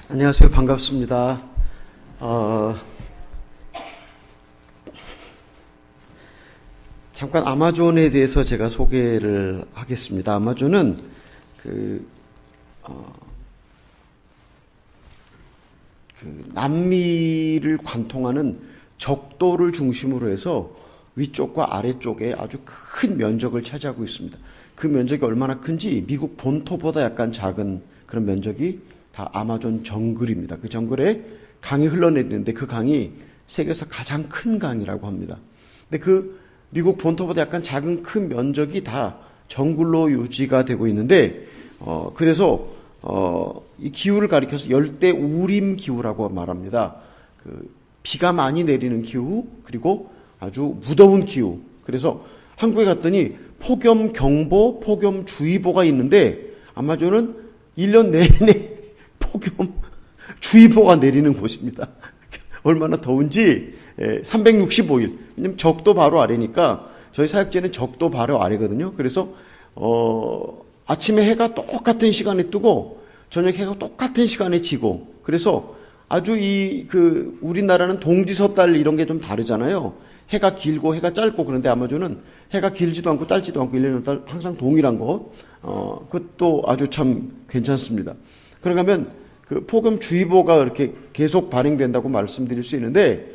안녕하세요. 반갑습니다. 잠깐 아마존에 대해서 제가 소개를 하겠습니다. 아마존은 남미를 관통하는 적도를 중심으로 해서 위쪽과 아래쪽에 아주 큰 면적을 차지하고 있습니다. 그 면적이 얼마나 큰지 미국 본토보다 약간 작은 그런 면적이 다 아마존 정글입니다. 그 정글에 강이 흘러내리는데 그 강이 세계에서 가장 큰 강이라고 합니다. 근데 그 미국 본토보다 약간 작은 큰 면적이 다 정글로 유지가 되고 있는데 그래서 이 기후를 가리켜서 열대 우림 기후라고 말합니다. 비가 많이 내리는 기후, 그리고 아주 무더운 기후. 그래서 한국에 갔더니 폭염경보, 폭염주의보가 있는데 아마존은 1년 내내 폭염주의보가 내리는 곳입니다. 얼마나 더운지 365일. 왜냐면 적도 바로 아래니까 저희 사역지는 적도 바로 아래거든요. 그래서 아침에 해가 똑같은 시간에 뜨고 저녁 해가 똑같은 시간에 지고, 그래서 아주 우리나라는 동지섣달 이런 게 좀 다르잖아요. 해가 길고 해가 짧고. 그런데 아마존은 해가 길지도 않고 짧지도 않고 1년을 항상 동일한 것. 그것도 아주 참 괜찮습니다. 그런가 하면 그 폭염주의보가 이렇게 계속 발행된다고 말씀드릴 수 있는데,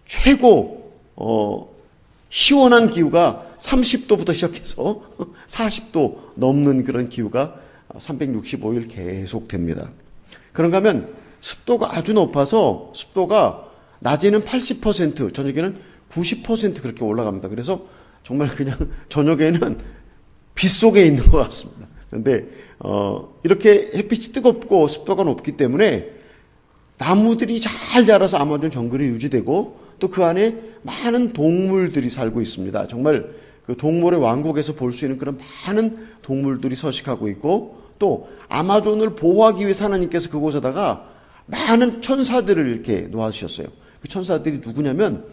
최고, 시원한 기후가 30도부터 시작해서 40도 넘는 그런 기후가 365일 계속 됩니다. 그런가 하면 습도가 아주 높아서 습도가 낮에는 80%, 저녁에는 90% 그렇게 올라갑니다. 그래서 정말 그냥 저녁에는 빗속에 있는 것 같습니다. 그런데 이렇게 햇빛이 뜨겁고 습도가 높기 때문에 나무들이 잘 자라서 아마존 정글이 유지되고 또 그 안에 많은 동물들이 살고 있습니다. 정말 그 동물의 왕국에서 볼 수 있는 그런 많은 동물들이 서식하고 있고, 또 아마존을 보호하기 위해서 하나님께서 그곳에다가 많은 천사들을 이렇게 놓아주셨어요. 그 천사들이 누구냐면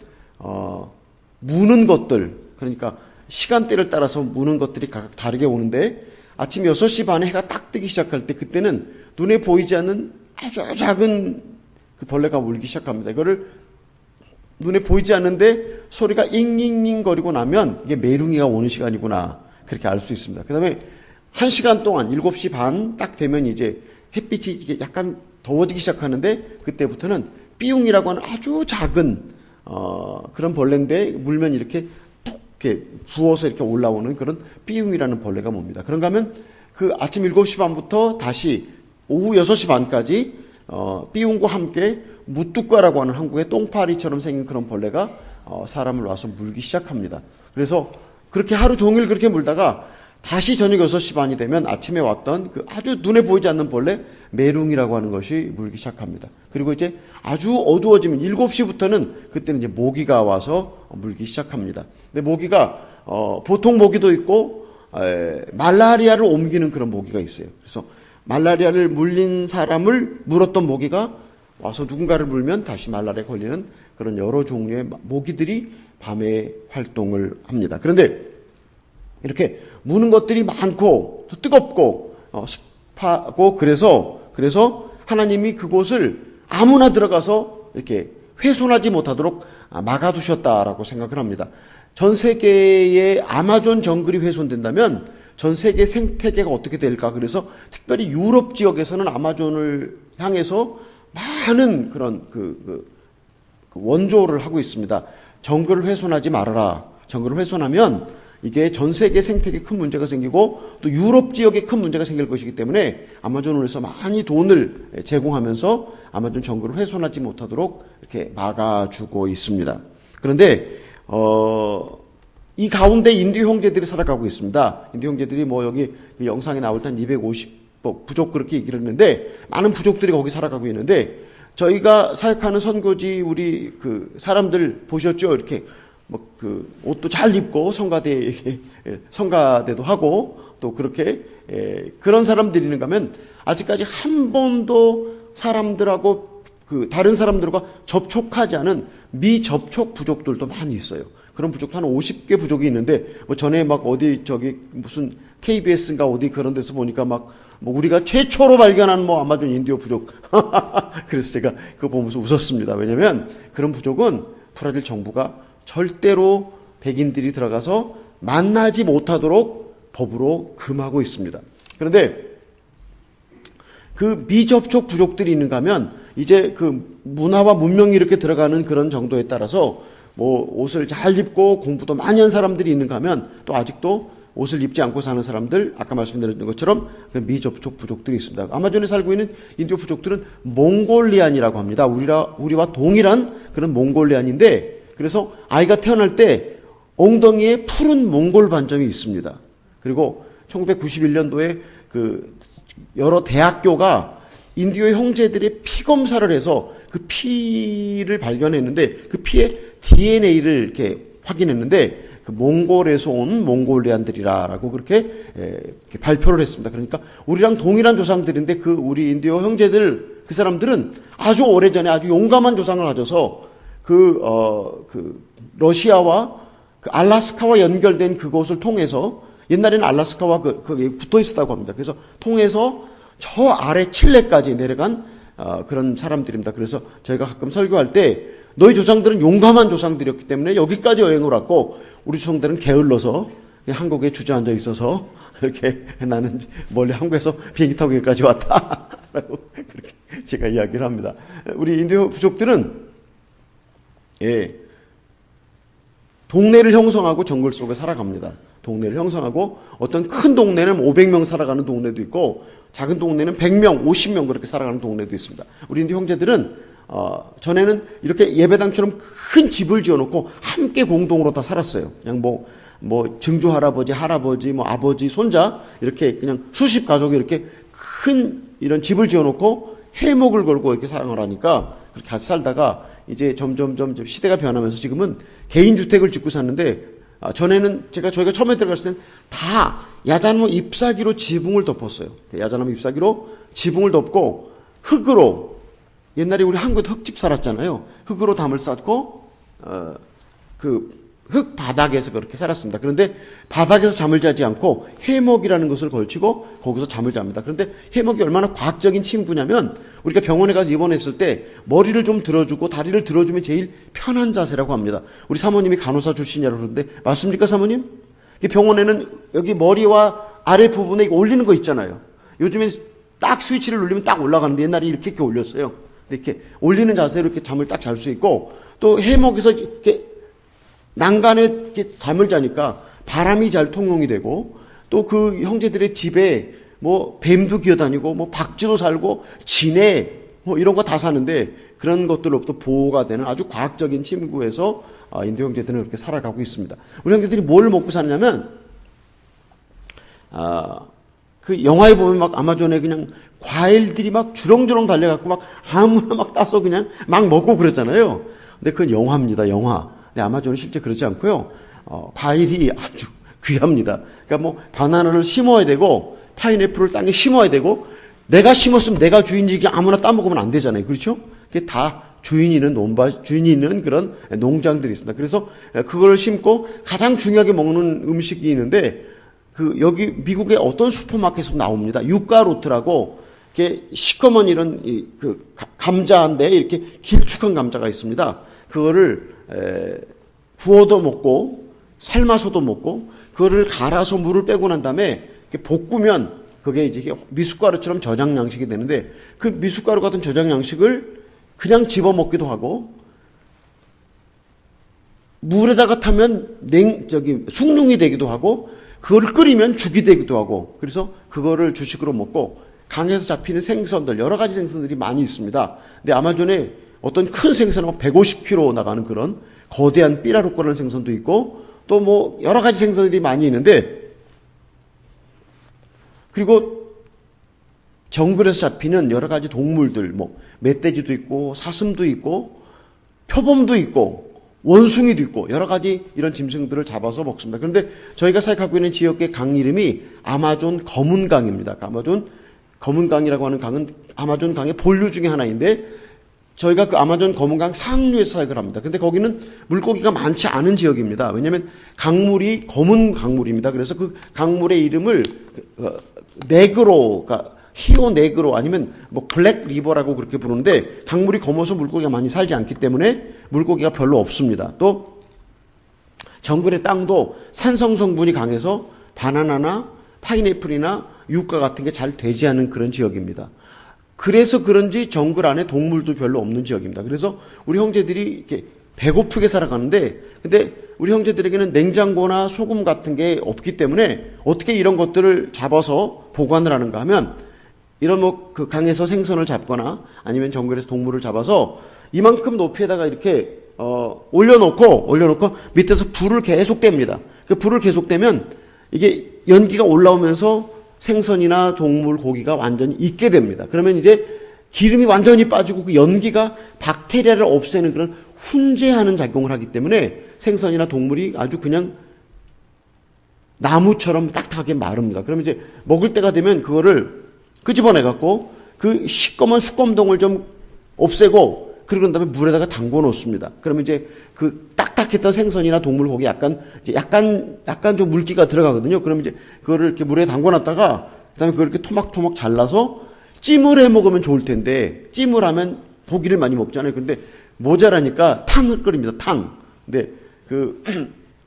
무는 것들, 그러니까 시간대를 따라서 무는 것들이 각각 다르게 오는데, 아침 6시 반에 해가 딱 뜨기 시작할 때 그때는 눈에 보이지 않는 아주 작은 그 벌레가 물기 시작합니다. 이거를 눈에 보이지 않는데 소리가 잉잉잉 거리고 나면 이게 메lun이가 오는 시간이구나, 그렇게 알 수 있습니다. 그 다음에 1시간 동안 7시 반 딱 되면 이제 햇빛이 이게 약간 더워지기 시작하는데, 그때부터는 삐용이라고 하는 아주 작은 그런 벌레인데 물면 이렇게 톡 이렇게 부어서 이렇게 올라오는 그런 삐용이라는 벌레가 뭡니다. 그런가 하면 그 아침 7시 반부터 다시 오후 6시 반까지 삐용과 함께 무뚜과라고 하는 한국의 똥파리처럼 생긴 그런 벌레가 사람을 와서 물기 시작합니다. 그래서 그렇게 하루 종일 그렇게 물다가 다시 저녁 6시 반이 되면 아침에 왔던 그 아주 눈에 보이지 않는 벌레 메lun이라고 하는 것이 물기 시작합니다. 그리고 이제 아주 어두워지면 7시부터는 그때는 이제 모기가 와서 물기 시작합니다. 근데 모기가 보통 모기도 있고 말라리아를 옮기는 그런 모기가 있어요. 그래서 말라리아를 물린 사람을 물었던 모기가 와서 누군가를 물면 다시 말라리아에 걸리는 그런 여러 종류의 모기들이 밤에 활동을 합니다. 그런데 이렇게 무는 것들이 많고 또 뜨겁고 습하고 그래서 하나님이 그곳을 아무나 들어가서 이렇게 훼손하지 못하도록 막아두셨다라고 생각을 합니다. 전 세계의 아마존 정글이 훼손된다면 전 세계 생태계가 어떻게 될까? 그래서 특별히 유럽 지역에서는 아마존을 향해서 많은 그런 그 원조를 하고 있습니다. 정글을 훼손하지 말아라. 정글을 훼손하면 이게 전 세계 생태계에 큰 문제가 생기고 또 유럽 지역에 큰 문제가 생길 것이기 때문에 아마존을 해서 많이 돈을 제공하면서 아마존 정글을 훼손하지 못하도록 이렇게 막아주고 있습니다. 그런데 이 가운데 인도 형제들이 살아가고 있습니다. 인도 형제들이 뭐 여기 그 영상에 나올 때 250 부족 그렇게 얘기를 했는데 많은 부족들이 거기 살아가고 있는데, 저희가 사역하는 선교지 우리 그 사람들 보셨죠? 이렇게 그 옷도 잘 입고 성가대도 하고 또 그렇게 그런 사람들이 있는가 하면 아직까지 한 번도 사람들하고 다른 사람들과 접촉하지 않은 미접촉 부족들도 많이 있어요. 그런 부족도 한 50개 부족이 있는데, 뭐 전에 막 어디 저기 무슨 KBS인가 어디 그런 데서 보니까 막 뭐 우리가 최초로 발견한 뭐 아마존 인디오 부족. 그래서 제가 그거 보면서 웃었습니다. 왜냐면 그런 부족은 브라질 정부가 절대로 백인들이 들어가서 만나지 못하도록 법으로 금하고 있습니다. 그런데 그 미접촉 부족들이 있는가 하면 이제 그 문화와 문명이 이렇게 들어가는 그런 정도에 따라서 뭐 옷을 잘 입고 공부도 많이 한 사람들이 있는가 하면 또 아직도 옷을 입지 않고 사는 사람들, 아까 말씀드린 것처럼 그 미접촉 부족들이 있습니다. 아마존에 살고 있는 인디오 부족들은 몽골리안이라고 합니다. 우리와 동일한 그런 몽골리안인데, 그래서 아이가 태어날 때 엉덩이에 푸른 몽골 반점이 있습니다. 그리고 1991년도에 그 여러 대학교가 인디오 형제들의 피 검사를 해서 그 피를 발견했는데, 그 피에 DNA를 이렇게 확인했는데 그 몽골에서 온 몽골리안들이라고 그렇게 발표를 했습니다. 그러니까 우리랑 동일한 조상들인데 그 우리 인디오 형제들, 그 사람들은 아주 오래전에 아주 용감한 조상을 가져서 그 러시아와 그 알라스카와 연결된 그곳을 통해서, 옛날에는 알라스카와 거기에 붙어 있었다고 합니다. 그래서 통해서 저 아래 칠레까지 내려간 그런 사람들입니다. 그래서 저희가 가끔 설교할 때 너희 조상들은 용감한 조상들이었기 때문에 여기까지 여행을 왔고 우리 조상들은 게을러서 한국에 주저앉아 있어서 이렇게 나는 멀리 한국에서 비행기 타고 여기까지 왔다 라고 그렇게 제가 이야기를 합니다. 우리 인디오 부족들은 동네를 형성하고 정글 속에 살아갑니다. 동네를 형성하고 어떤 큰 동네는 500명 살아가는 동네도 있고 작은 동네는 100명, 50명 그렇게 살아가는 동네도 있습니다. 우리 인디오 형제들은 전에는 이렇게 예배당처럼 큰 집을 지어놓고 함께 공동으로 다 살았어요. 그냥 뭐 증조 할아버지, 뭐 아버지, 손자 이렇게 그냥 수십 가족이 이렇게 큰 이런 집을 지어놓고 해목을 걸고 이렇게 사랑을 하니까 그렇게 같이 살다가 이제 점점 시대가 변하면서 지금은 개인 주택을 짓고 사는데, 전에는 저희가 처음에 들어갔을 땐 다 야자나무 잎사귀로 지붕을 덮었어요. 야자나무 잎사귀로 지붕을 덮고 흙으로, 옛날에 우리 한국에 흙집 살았잖아요. 흙으로 담을 쌓고 그 흙 바닥에서 그렇게 살았습니다. 그런데 바닥에서 잠을 자지 않고 해먹이라는 것을 걸치고 거기서 잠을 잡니다. 그런데 해먹이 얼마나 과학적인 침구냐면, 우리가 병원에 가서 입원했을 때 머리를 좀 들어주고 다리를 들어주면 제일 편한 자세라고 합니다. 우리 사모님이 간호사 출신이라고 그러는데 맞습니까, 사모님? 병원에는 여기 머리와 아래 부분에 올리는 거 있잖아요. 요즘엔 딱 스위치를 누르면 딱 올라가는데 옛날에 이렇게 올렸어요. 이렇게 올리는 자세로 이렇게 잠을 딱 잘 수 있고, 또 해먹에서 이렇게 난간에 이렇게 잠을 자니까 바람이 잘 통용이 되고, 또 그 형제들의 집에 뭐 뱀도 기어다니고 뭐 박쥐도 살고 진해 뭐 이런 거 다 사는데 그런 것들로부터 보호가 되는 아주 과학적인 침구에서 인디오 형제들은 그렇게 살아가고 있습니다. 우리 형제들이 뭘 먹고 사느냐면, 그 영화에 보면 막 아마존에 그냥 과일들이 막 주렁주렁 달려갖고 막 아무나 막 따서 그냥 막 먹고 그러잖아요. 근데 그건 영화입니다, 영화. 근데 아마존은 실제 그렇지 않고요. 과일이 아주 귀합니다. 그러니까 뭐 바나나를 심어야 되고 파인애플을 땅에 심어야 되고, 내가 심었으면 내가 주인이지 아무나 따먹으면 안 되잖아요. 그렇죠? 그게 다 주인이 있는 그런 농장들이 있습니다. 그래서 그걸 심고 가장 중요하게 먹는 음식이 있는데, 여기 미국의 어떤 슈퍼마켓에서 나옵니다. 유가로트라고, 이렇게 시커먼 이런 감자인데 이렇게 길쭉한 감자가 있습니다. 그거를 구워도 먹고 삶아서도 먹고, 그거를 갈아서 물을 빼고 난 다음에 이렇게 볶으면 그게 이제 미숫가루처럼 저장 양식이 되는데, 그 미숫가루 같은 저장 양식을 그냥 집어 먹기도 하고, 물에다가 타면 숭늉이 되기도 하고, 그걸 끓이면 죽이 되기도 하고, 그래서 그거를 주식으로 먹고, 강에서 잡히는 생선들, 여러 가지 생선들이 많이 있습니다. 근데 아마존에 어떤 큰 생선은 150kg 나가는 그런 거대한 삐라루꼬라는 생선도 있고, 또 뭐 여러 가지 생선들이 많이 있는데, 그리고 정글에서 잡히는 여러 가지 동물들, 뭐 멧돼지도 있고 사슴도 있고 표범도 있고 원숭이도 있고 여러 가지 이런 짐승들을 잡아서 먹습니다. 그런데 저희가 생각하고 있는 지역의 강 이름이 아마존 검은강입니다. 아마존 검은강이라고 하는 강은 아마존 강의 본류 중에 하나인데, 저희가 그 아마존 검은강 상류에서 사육을 합니다. 근데 거기는 물고기가 많지 않은 지역입니다. 왜냐하면 강물이 검은 강물입니다. 그래서 그 강물의 이름을 네그로, 그러니까 히오 네그로 아니면 뭐 블랙 리버라고 그렇게 부르는데, 강물이 검어서 물고기가 많이 살지 않기 때문에 물고기가 별로 없습니다. 또 정글의 땅도 산성 성분이 강해서 바나나나 파인애플이나 유가 같은 게 잘 되지 않은 그런 지역입니다. 그래서 그런지 정글 안에 동물도 별로 없는 지역입니다. 그래서 우리 형제들이 이렇게 배고프게 살아가는데, 근데 우리 형제들에게는 냉장고나 소금 같은 게 없기 때문에 어떻게 이런 것들을 잡아서 보관을 하는가 하면, 이런 뭐 그 강에서 생선을 잡거나 아니면 정글에서 동물을 잡아서 이만큼 높이에다가 이렇게 올려놓고 밑에서 불을 계속 댑니다. 그 불을 계속 대면 이게 연기가 올라오면서 생선이나 동물, 고기가 완전히 익게 됩니다. 그러면 이제 기름이 완전히 빠지고 그 연기가 박테리아를 없애는 그런 훈제하는 작용을 하기 때문에 생선이나 동물이 아주 그냥 나무처럼 딱딱하게 마릅니다. 그러면 이제 먹을 때가 되면 그거를 끄집어내갖고 그 시꺼먼 수검동을 좀 없애고, 그런 다음에 물에다가 담궈 놓습니다. 그러면 이제 그 딱딱했던 생선이나 동물 고기 약간 좀 물기가 들어가거든요. 그러면 이제 그거를 이렇게 물에 담궈 놨다가 그다음에 그걸 이렇게 토막토막 잘라서 찜을 해 먹으면 좋을 텐데, 찜을 하면 고기를 많이 먹잖아요. 근데 모자라니까 탕을 끓입니다. 탕. 근데 그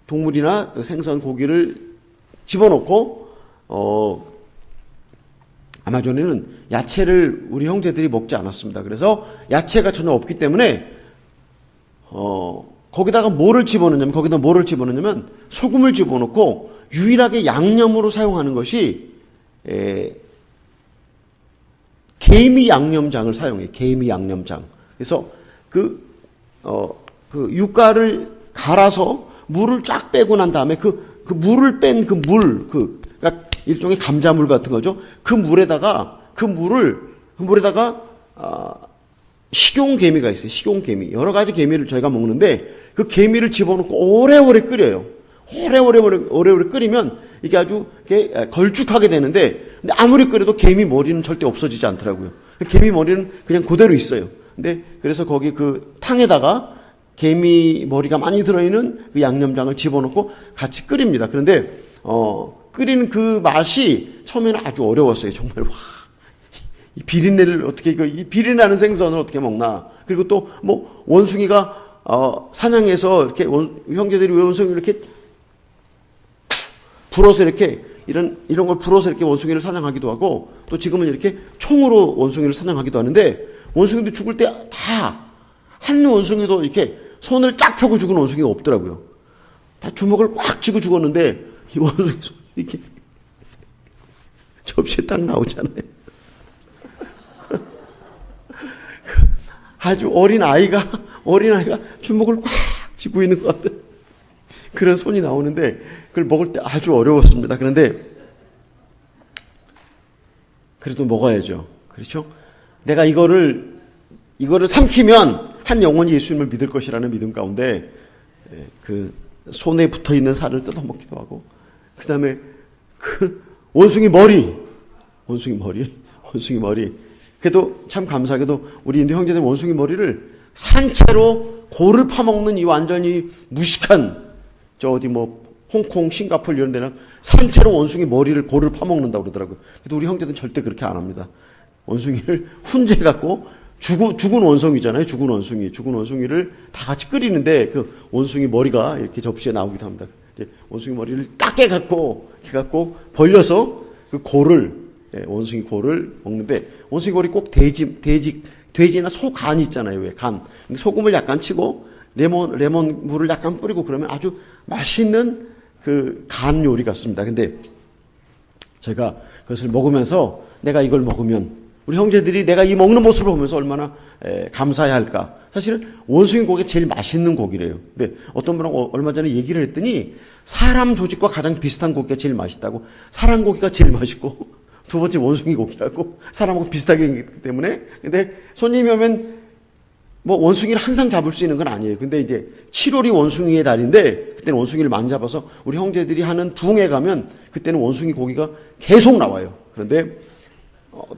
동물이나 생선 고기를 집어넣고 아마존에는 야채를 우리 형제들이 먹지 않았습니다. 그래서 야채가 전혀 없기 때문에 거기다 뭐를 집어넣냐면 소금을 집어넣고 유일하게 양념으로 사용하는 것이 개미 양념장을 사용해요. 개미 양념장. 그래서 그 유가를 갈아서 물을 쫙 빼고 난 다음에 그 물을 뺀 그러니까 일종의 감자물 같은 거죠. 그 물에다가 식용개미가 있어요. 식용개미. 여러 가지 개미를 저희가 먹는데 그 개미를 집어넣고 오래오래 끓여요. 오래오래 끓이면 이게 아주 걸쭉하게 되는데, 근데 아무리 끓여도 개미 머리는 절대 없어지지 않더라고요. 개미 머리는 그냥 그대로 있어요. 근데 그래서 거기 그 탕에다가 개미 머리가 많이 들어있는 그 양념장을 집어넣고 같이 끓입니다. 그런데 끓이는 그 맛이 처음에는 아주 어려웠어요. 정말 이 비린내를 어떻게, 이 비린내나는 생선을 어떻게 먹나. 그리고 또 뭐 원숭이가 사냥해서 이렇게 형제들이 원숭이를 이렇게 불어서 이렇게 이런 걸 불어서 이렇게 원숭이를 사냥하기도 하고, 또 지금은 이렇게 총으로 원숭이를 사냥하기도 하는데, 원숭이도 죽을 때 다 한 원숭이도 이렇게 손을 쫙 펴고 죽은 원숭이가 없더라고요. 다 주먹을 꽉 쥐고 죽었는데 이 원숭이 손이 이렇게 접시에 딱 나오잖아요. 아주 어린 아이가 주먹을 꽉 쥐고 있는 것 같은 그런 손이 나오는데, 그걸 먹을 때 아주 어려웠습니다. 그런데 그래도 먹어야죠. 그렇죠? 내가 이거를 삼키면 한 영혼이 예수님을 믿을 것이라는 믿음 가운데 그 손에 붙어 있는 살을 뜯어 먹기도 하고, 그 다음에 그 원숭이 머리. 그래도 참 감사하게도 우리 인도 형제들 원숭이 머리를 산채로 골을 파먹는 이 완전히 무식한 홍콩, 싱가포르 이런 데는 산채로 원숭이 머리를 골을 파먹는다고 그러더라고요. 그래도 우리 형제들은 절대 그렇게 안 합니다. 원숭이를 훈제갖고 죽은 원숭이잖아요. 죽은 원숭이를 다 같이 끓이는데 그 원숭이 머리가 이렇게 접시에 나오기도 합니다. 이제 원숭이 머리를 딱 깨갖고 벌려서 그 원숭이 골을 먹는데, 원숭이 골이 꼭 돼지나 소 간 있잖아요. 왜 간. 소금을 약간 치고 레몬 물을 약간 뿌리고 그러면 아주 맛있는 그 간 요리 같습니다. 근데 제가 그것을 먹으면서 내가 이걸 먹으면 우리 형제들이 내가 이 먹는 모습을 보면서 얼마나 감사해야 할까. 사실은 원숭이 고기가 제일 맛있는 고기래요. 근데 어떤 분은 얼마 전에 얘기를 했더니 사람 조직과 가장 비슷한 고기가 제일 맛있다고. 사람 고기가 제일 맛있고 두 번째 원숭이 고기라고. 사람하고 비슷하게 생겼기 때문에. 근데 손님이 오면 뭐 원숭이를 항상 잡을 수 있는 건 아니에요. 근데 이제 7월이 원숭이의 달인데 그때는 원숭이를 많이 잡아서 우리 형제들이 하는 부흥회 가면 그때는 원숭이 고기가 계속 나와요. 그런데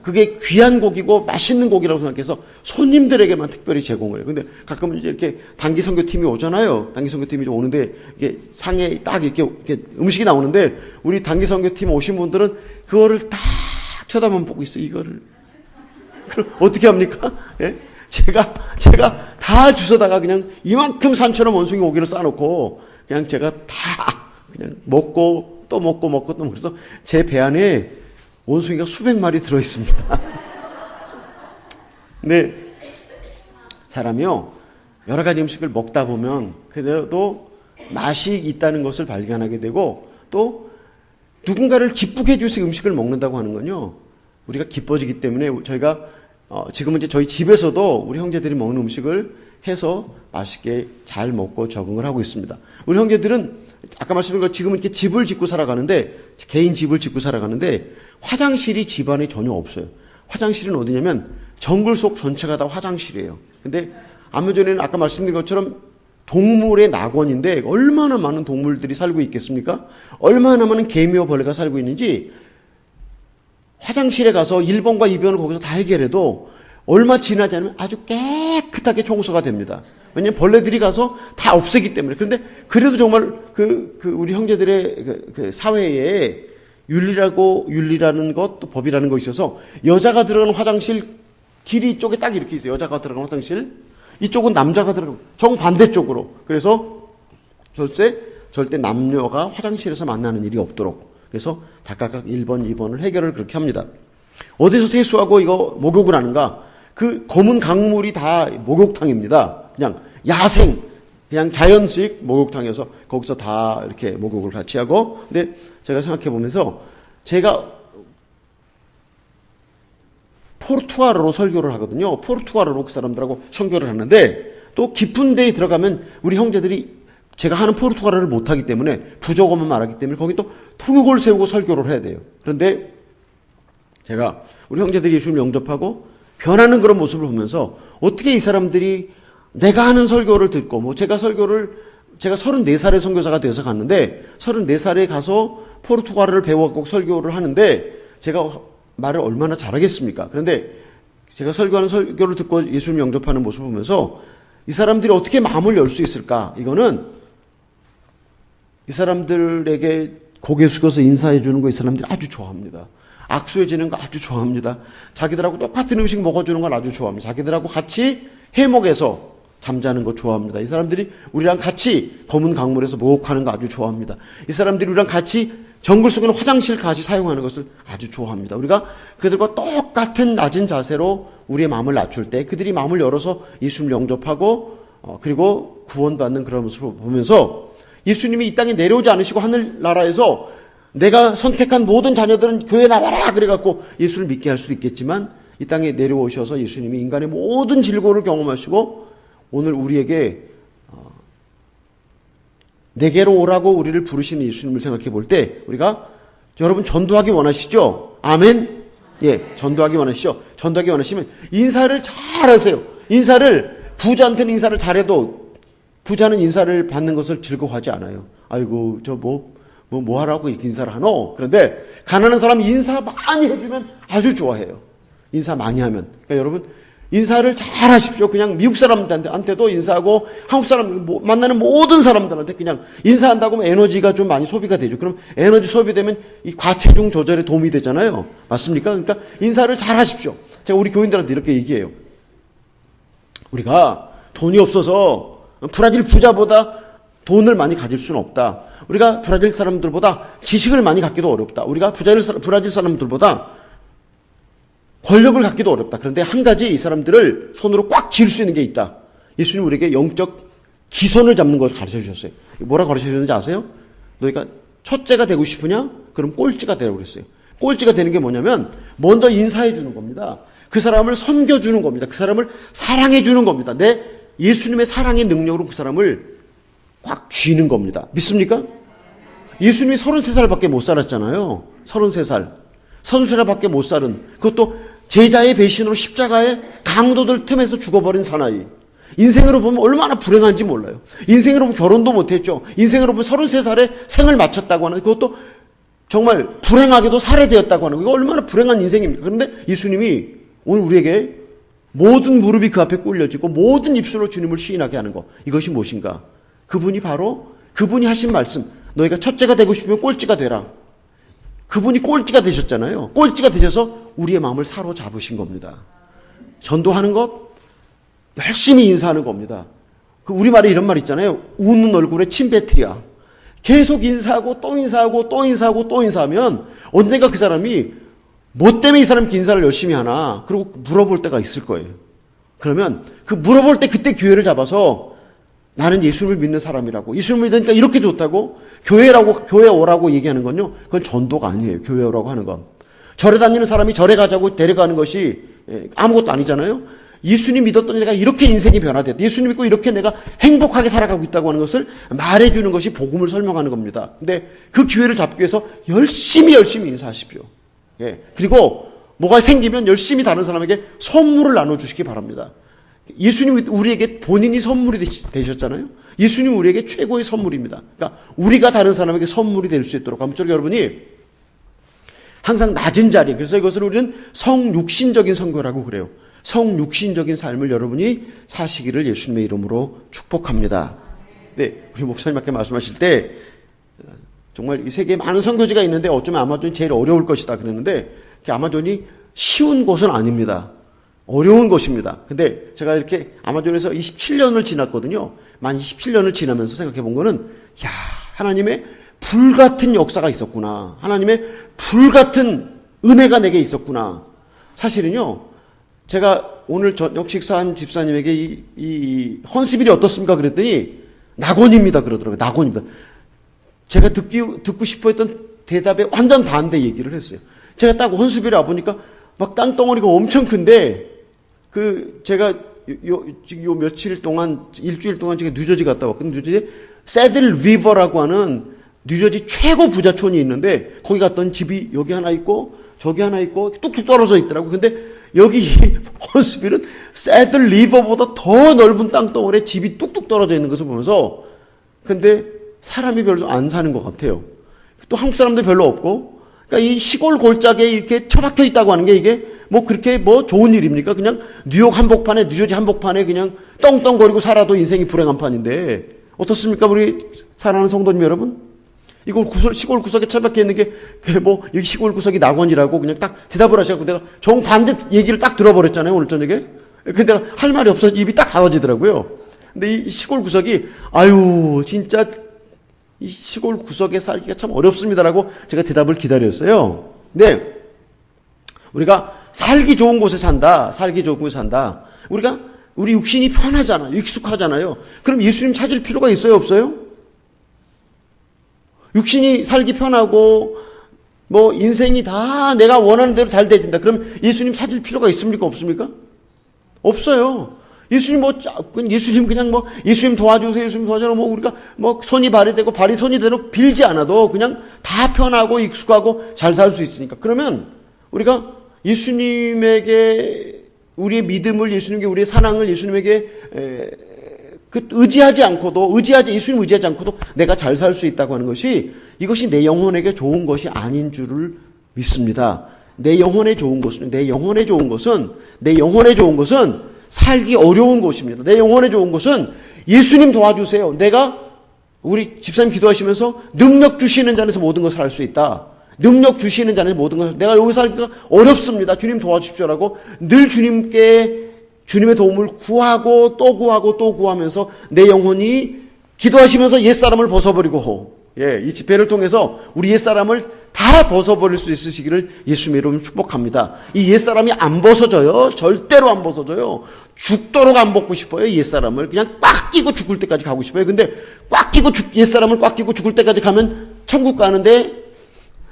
그게 귀한 고기고 맛있는 고기라고 생각해서 손님들에게만 특별히 제공을 해요. 근데 가끔 이제 이렇게 단기 선교팀이 오잖아요. 단기 선교팀이 오는데 이게 상에 딱 이렇게 음식이 나오는데 우리 단기 선교팀 오신 분들은 그거를 딱 쳐다만 보고 있어요. 이거를. 그럼 어떻게 합니까? 예? 제가 다 주워다가 그냥 이만큼 산처럼 원숭이 고기를 싸놓고 그냥 제가 다 그냥 먹고 또 먹고 또 그래서 제 배 안에 원숭이가 수백 마리 들어있습니다. 근데 사람이요 여러 가지 음식을 먹다 보면 그래도 맛이 있다는 것을 발견하게 되고 또 누군가를 기쁘게 해줄 음식을 먹는다고 하는 건요 우리가 기뻐지기 때문에 저희가 지금은 이제 저희 집에서도 우리 형제들이 먹는 음식을 해서 맛있게 잘 먹고 적응을 하고 있습니다. 우리 형제들은 아까 말씀드린 것 지금은 이렇게 집을 짓고 살아가는데 개인 집을 짓고 살아가는데 화장실이 집안에 전혀 없어요. 화장실은 어디냐면 정글 속 전체가 다 화장실이에요. 근데 아무전에는 아까 말씀드린 것처럼 동물의 낙원인데 얼마나 많은 동물들이 살고 있겠습니까? 얼마나 많은 개미와 벌레가 살고 있는지 화장실에 가서 1번과 2번을 거기서 다 해결해도 얼마 지나지 않으면 아주 깨끗하게 청소가 됩니다. 왜냐하면 벌레들이 가서 다 없애기 때문에. 그런데 그래도 정말 우리 형제들의 그 사회에 윤리라는 것, 또 법이라는 것이 있어서 여자가 들어가는 화장실 길이 이쪽에 딱 이렇게 있어요. 여자가 들어가는 화장실. 이쪽은 남자가 들어가는, 정반대쪽으로. 그래서 절대 남녀가 화장실에서 만나는 일이 없도록. 그래서 다 각각 1번, 2번을 해결을 그렇게 합니다. 어디서 세수하고 이거 목욕을 하는가? 그 검은 강물이 다 목욕탕입니다. 그냥 야생, 그냥 자연식 목욕탕에서 거기서 다 이렇게 목욕을 같이 하고. 근데 제가 생각해 보면서 제가 포르투갈어로 설교를 하거든요. 포르투갈어로 그 사람들하고 선교를 하는데 또 깊은 데에 들어가면 우리 형제들이 제가 하는 포르투갈어를 못하기 때문에 부족어만 말하기 때문에 거기 또 통역을 세우고 설교를 해야 돼요. 그런데 제가 우리 형제들이 예수를 영접하고 변하는 그런 모습을 보면서 어떻게 이 사람들이 내가 하는 설교를 듣고 제가 34살의 선교사가 되어서 갔는데 34살에 가서 포르투갈어를 배워갖고 설교를 하는데 제가 말을 얼마나 잘하겠습니까? 그런데 제가 설교하는 설교를 듣고 예수를 영접하는 모습을 보면서 이 사람들이 어떻게 마음을 열 수 있을까? 이거는 이 사람들에게 고개 숙여서 인사해 주는 거 이 사람들이 아주 좋아합니다. 악수해 주는 거 아주 좋아합니다. 자기들하고 똑같은 음식 먹어주는 걸 아주 좋아합니다. 자기들하고 같이 해먹에서 잠자는 거 좋아합니다. 이 사람들이 우리랑 같이 검은 강물에서 목욕하는 거 아주 좋아합니다. 이 사람들이 우리랑 같이 정글 속에 있는 화장실 같이 사용하는 것을 아주 좋아합니다. 우리가 그들과 똑같은 낮은 자세로 우리의 마음을 낮출 때 그들이 마음을 열어서 예수님을 영접하고 그리고 구원받는 그런 모습을 보면서 예수님이 이 땅에 내려오지 않으시고 하늘나라에서 내가 선택한 모든 자녀들은 교회 나와라 그래갖고 예수를 믿게 할 수도 있겠지만 이 땅에 내려오셔서 예수님이 인간의 모든 질고를 경험하시고 오늘 우리에게 내게로 오라고 우리를 부르시는 예수님을 생각해 볼 때 우리가 여러분 전도하기 원하시죠? 아멘? 예, 전도하기 원하시죠? 전도하기 원하시면 인사를 잘하세요. 부자한테는 인사를 잘해도 부자는 인사를 받는 것을 즐거워하지 않아요. 아이고 저 뭐 하라고 이렇게 인사를 하노? 그런데 가난한 사람이 인사 많이 해주면 아주 좋아해요. 인사 많이 하면. 그러니까 여러분 인사를 잘 하십시오. 그냥 미국 사람들한테도 인사하고 한국 사람 만나는 모든 사람들한테 그냥 인사한다고 하면 에너지가 좀 많이 소비가 되죠. 그럼 에너지 소비되면 이 과체중 조절에 도움이 되잖아요. 맞습니까? 그러니까 인사를 잘 하십시오. 제가 우리 교인들한테 이렇게 얘기해요. 우리가 돈이 없어서 브라질 부자보다 돈을 많이 가질 수는 없다. 우리가 브라질 사람들보다 지식을 많이 갖기도 어렵다. 우리가 브라질 사람들보다 권력을 갖기도 어렵다. 그런데 한 가지 이 사람들을 손으로 꽉 쥘 수 있는 게 있다. 예수님 우리에게 영적 기선을 잡는 것을 가르쳐 주셨어요. 뭐라고 가르쳐 주셨는지 아세요? 너희가 첫째가 되고 싶으냐? 그럼 꼴찌가 되라고 그랬어요. 꼴찌가 되는 게 뭐냐면 먼저 인사해 주는 겁니다. 그 사람을 섬겨 주는 겁니다. 그 사람을 사랑해 주는 겁니다. 내 예수님의 사랑의 능력으로 그 사람을 꽉 쥐는 겁니다. 믿습니까? 예수님이 33살밖에 못 살았잖아요. 33살. 33살밖에 못 살은 그것도 제자의 배신으로 십자가에 강도들 틈에서 죽어버린 사나이. 인생으로 보면 얼마나 불행한지 몰라요. 인생으로 보면 결혼도 못했죠. 인생으로 보면 33살에 생을 마쳤다고 하는 그것도 정말 불행하게도 살해되었다고 하는 거. 이거 얼마나 불행한 인생입니까? 그런데 예수님이 오늘 우리에게 모든 무릎이 그 앞에 꿇려지고 모든 입술로 주님을 시인하게 하는 것. 이것이 무엇인가? 그분이 하신 말씀. 너희가 첫째가 되고 싶으면 꼴찌가 되라. 그분이 꼴찌가 되셨잖아요. 꼴찌가 되셔서 우리의 마음을 사로잡으신 겁니다. 전도하는 것, 열심히 인사하는 겁니다. 그 우리말에 이런 말 있잖아요. 웃는 얼굴에 침 뱉으랴. 계속 인사하고 또 인사하고 또 인사하고 또 인사하면 언젠가 그 사람이 뭐 때문에 이 사람이 인사를 열심히 하나 그리고 물어볼 때가 있을 거예요. 그러면 그 물어볼 때 그때 기회를 잡아서 나는 예수님을 믿는 사람이라고, 예수님을 믿으니까 이렇게 좋다고 교회 오라고 얘기하는 건요, 그건 전도가 아니에요. 교회 오라고 하는 건. 절에 다니는 사람이 절에 가자고 데려가는 것이 아무것도 아니잖아요. 예수님 믿었던 내가 이렇게 인생이 변화됐다, 예수님 믿고 이렇게 내가 행복하게 살아가고 있다고 하는 것을 말해주는 것이 복음을 설명하는 겁니다. 근데 그 기회를 잡기 위해서 열심히 인사하십시오. 예. 그리고 뭐가 생기면 열심히 다른 사람에게 선물을 나눠주시기 바랍니다. 예수님이 우리에게 본인이 선물이 되셨잖아요. 예수님이 우리에게 최고의 선물입니다. 그러니까 우리가 다른 사람에게 선물이 될 수 있도록, 아무쪼록 여러분이 항상 낮은 자리, 그래서 이것을 우리는 성육신적인 선교라고 그래요. 성육신적인 삶을 여러분이 사시기를 예수님의 이름으로 축복합니다. 네, 우리 목사님께 말씀하실 때 정말 이 세계에 많은 선교지가 있는데 어쩌면 아마존이 제일 어려울 것이다 그랬는데, 아마존이 쉬운 곳은 아닙니다. 어려운 곳입니다. 근데 제가 이렇게 아마존에서 27년을 지났거든요. 만 27년을 지나면서 생각해 본 거는, 하나님의 불같은 역사가 있었구나. 하나님의 불같은 은혜가 내게 있었구나. 사실은요, 제가 오늘 저녁 식사한 집사님에게 이 헌스빌이 어떻습니까? 그랬더니 낙원입니다 그러더라고요. 낙원입니다. 제가 듣고 싶어 했던 대답에 완전 반대 얘기를 했어요. 제가 딱 헌스빌에 와보니까 막 땅덩어리가 엄청 큰데, 제가 요 며칠 동안, 일주일 동안 제가 뉴저지 갔다 왔거든요. 뉴저지 새들 리버라고 하는 뉴저지 최고 부자촌이 있는데, 거기 갔더니 집이 여기 하나 있고 저기 하나 있고 뚝뚝 떨어져 있더라고요. 근데 여기 헌스빌은 새들 리버보다 더 넓은 땅덩어리에 집이 뚝뚝 떨어져 있는 것을 보면서, 근데 사람이 별로 안 사는 것 같아요. 또 한국 사람들 별로 없고, 그러니까 이 시골 골짜기에 이렇게 처박혀 있다고 하는 게 이게 뭐 그렇게 뭐 좋은 일입니까? 그냥 뉴욕 한복판에, 뉴저지 한복판에 그냥 떵떵거리고 살아도 인생이 불행한 판인데, 어떻습니까? 우리 사랑하는 성도님 여러분? 이걸 시골 구석에 처박혀 있는 게 여기 시골 구석이 낙원이라고 그냥 딱 대답을 하셔서 내가 정반대 얘기를 딱 들어버렸잖아요, 오늘 저녁에. 근데 내가 할 말이 없어서 입이 딱 닫아지더라고요. 근데 이 시골 구석이, 진짜 이 시골 구석에 살기가 참 어렵습니다라고 제가 대답을 기다렸어요. 근데 우리가 살기 좋은 곳에 산다. 우리 육신이 편하잖아요. 익숙하잖아요. 그럼 예수님 찾을 필요가 있어요, 없어요? 육신이 살기 편하고 인생이 다 내가 원하는 대로 잘 되진다. 그럼 예수님 찾을 필요가 있습니까, 없습니까? 없어요. 예수님 그냥 예수님 도와주세요, 예수님 도와주세요. 우리가 손이 발이 되고 발이 손이 되도록 빌지 않아도 그냥 다 편하고 익숙하고 잘 살 수 있으니까. 그러면 우리가 예수님에게 우리의 믿음을, 예수님께 우리의 사랑을 예수님에게 예수님 의지하지 않고도 내가 잘 살 수 있다고 하는 것이, 이것이 내 영혼에게 좋은 것이 아닌 줄을 믿습니다. 내 영혼에 좋은 것은 살기 어려운 것입니다. 내 영혼에 좋은 것은 예수님 도와주세요. 우리 집사님 기도하시면서 능력 주시는 자에서 모든 것을 할 수 있다. 능력 주시는 자에서 모든 것을, 내가 여기 살기가 어렵습니다. 주님 도와주십시오라고 늘 주님의 도움을 구하고 또 구하면서 내 영혼이 기도하시면서 옛사람을 벗어버리고, 이 집회를 통해서 우리 옛사람을 다 벗어버릴 수 있으시기를 예수님의 이름으로 축복합니다. 이 옛사람이 안 벗어져요. 절대로 안 벗어져요. 죽도록 안 벗고 싶어요. 옛사람을 그냥 꽉 끼고 죽을 때까지 가고 싶어요. 근데 옛사람을 꽉 끼고 죽을 때까지 가면 천국 가는데,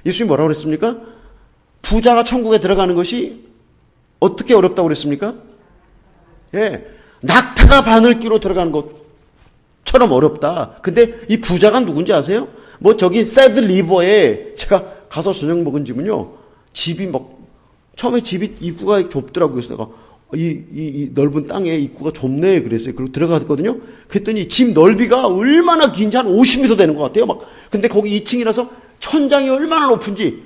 예수님이 뭐라고 그랬습니까? 부자가 천국에 들어가는 것이 어떻게 어렵다고 그랬습니까? 낙타가 바늘기로 들어가는 것처럼 어렵다. 근데 이 부자가 누군지 아세요? 저기 새드 리버에 제가 가서 저녁 먹은 집은요, 집이 처음에 집이 입구가 좁더라고요. 그래서 내가 이 넓은 땅에 입구가 좁네 그랬어요. 그리고 들어갔거든요. 그랬더니 집 넓이가 얼마나 긴지 한 50m 되는 것 같아요. 근데 거기 2층이라서 천장이 얼마나 높은지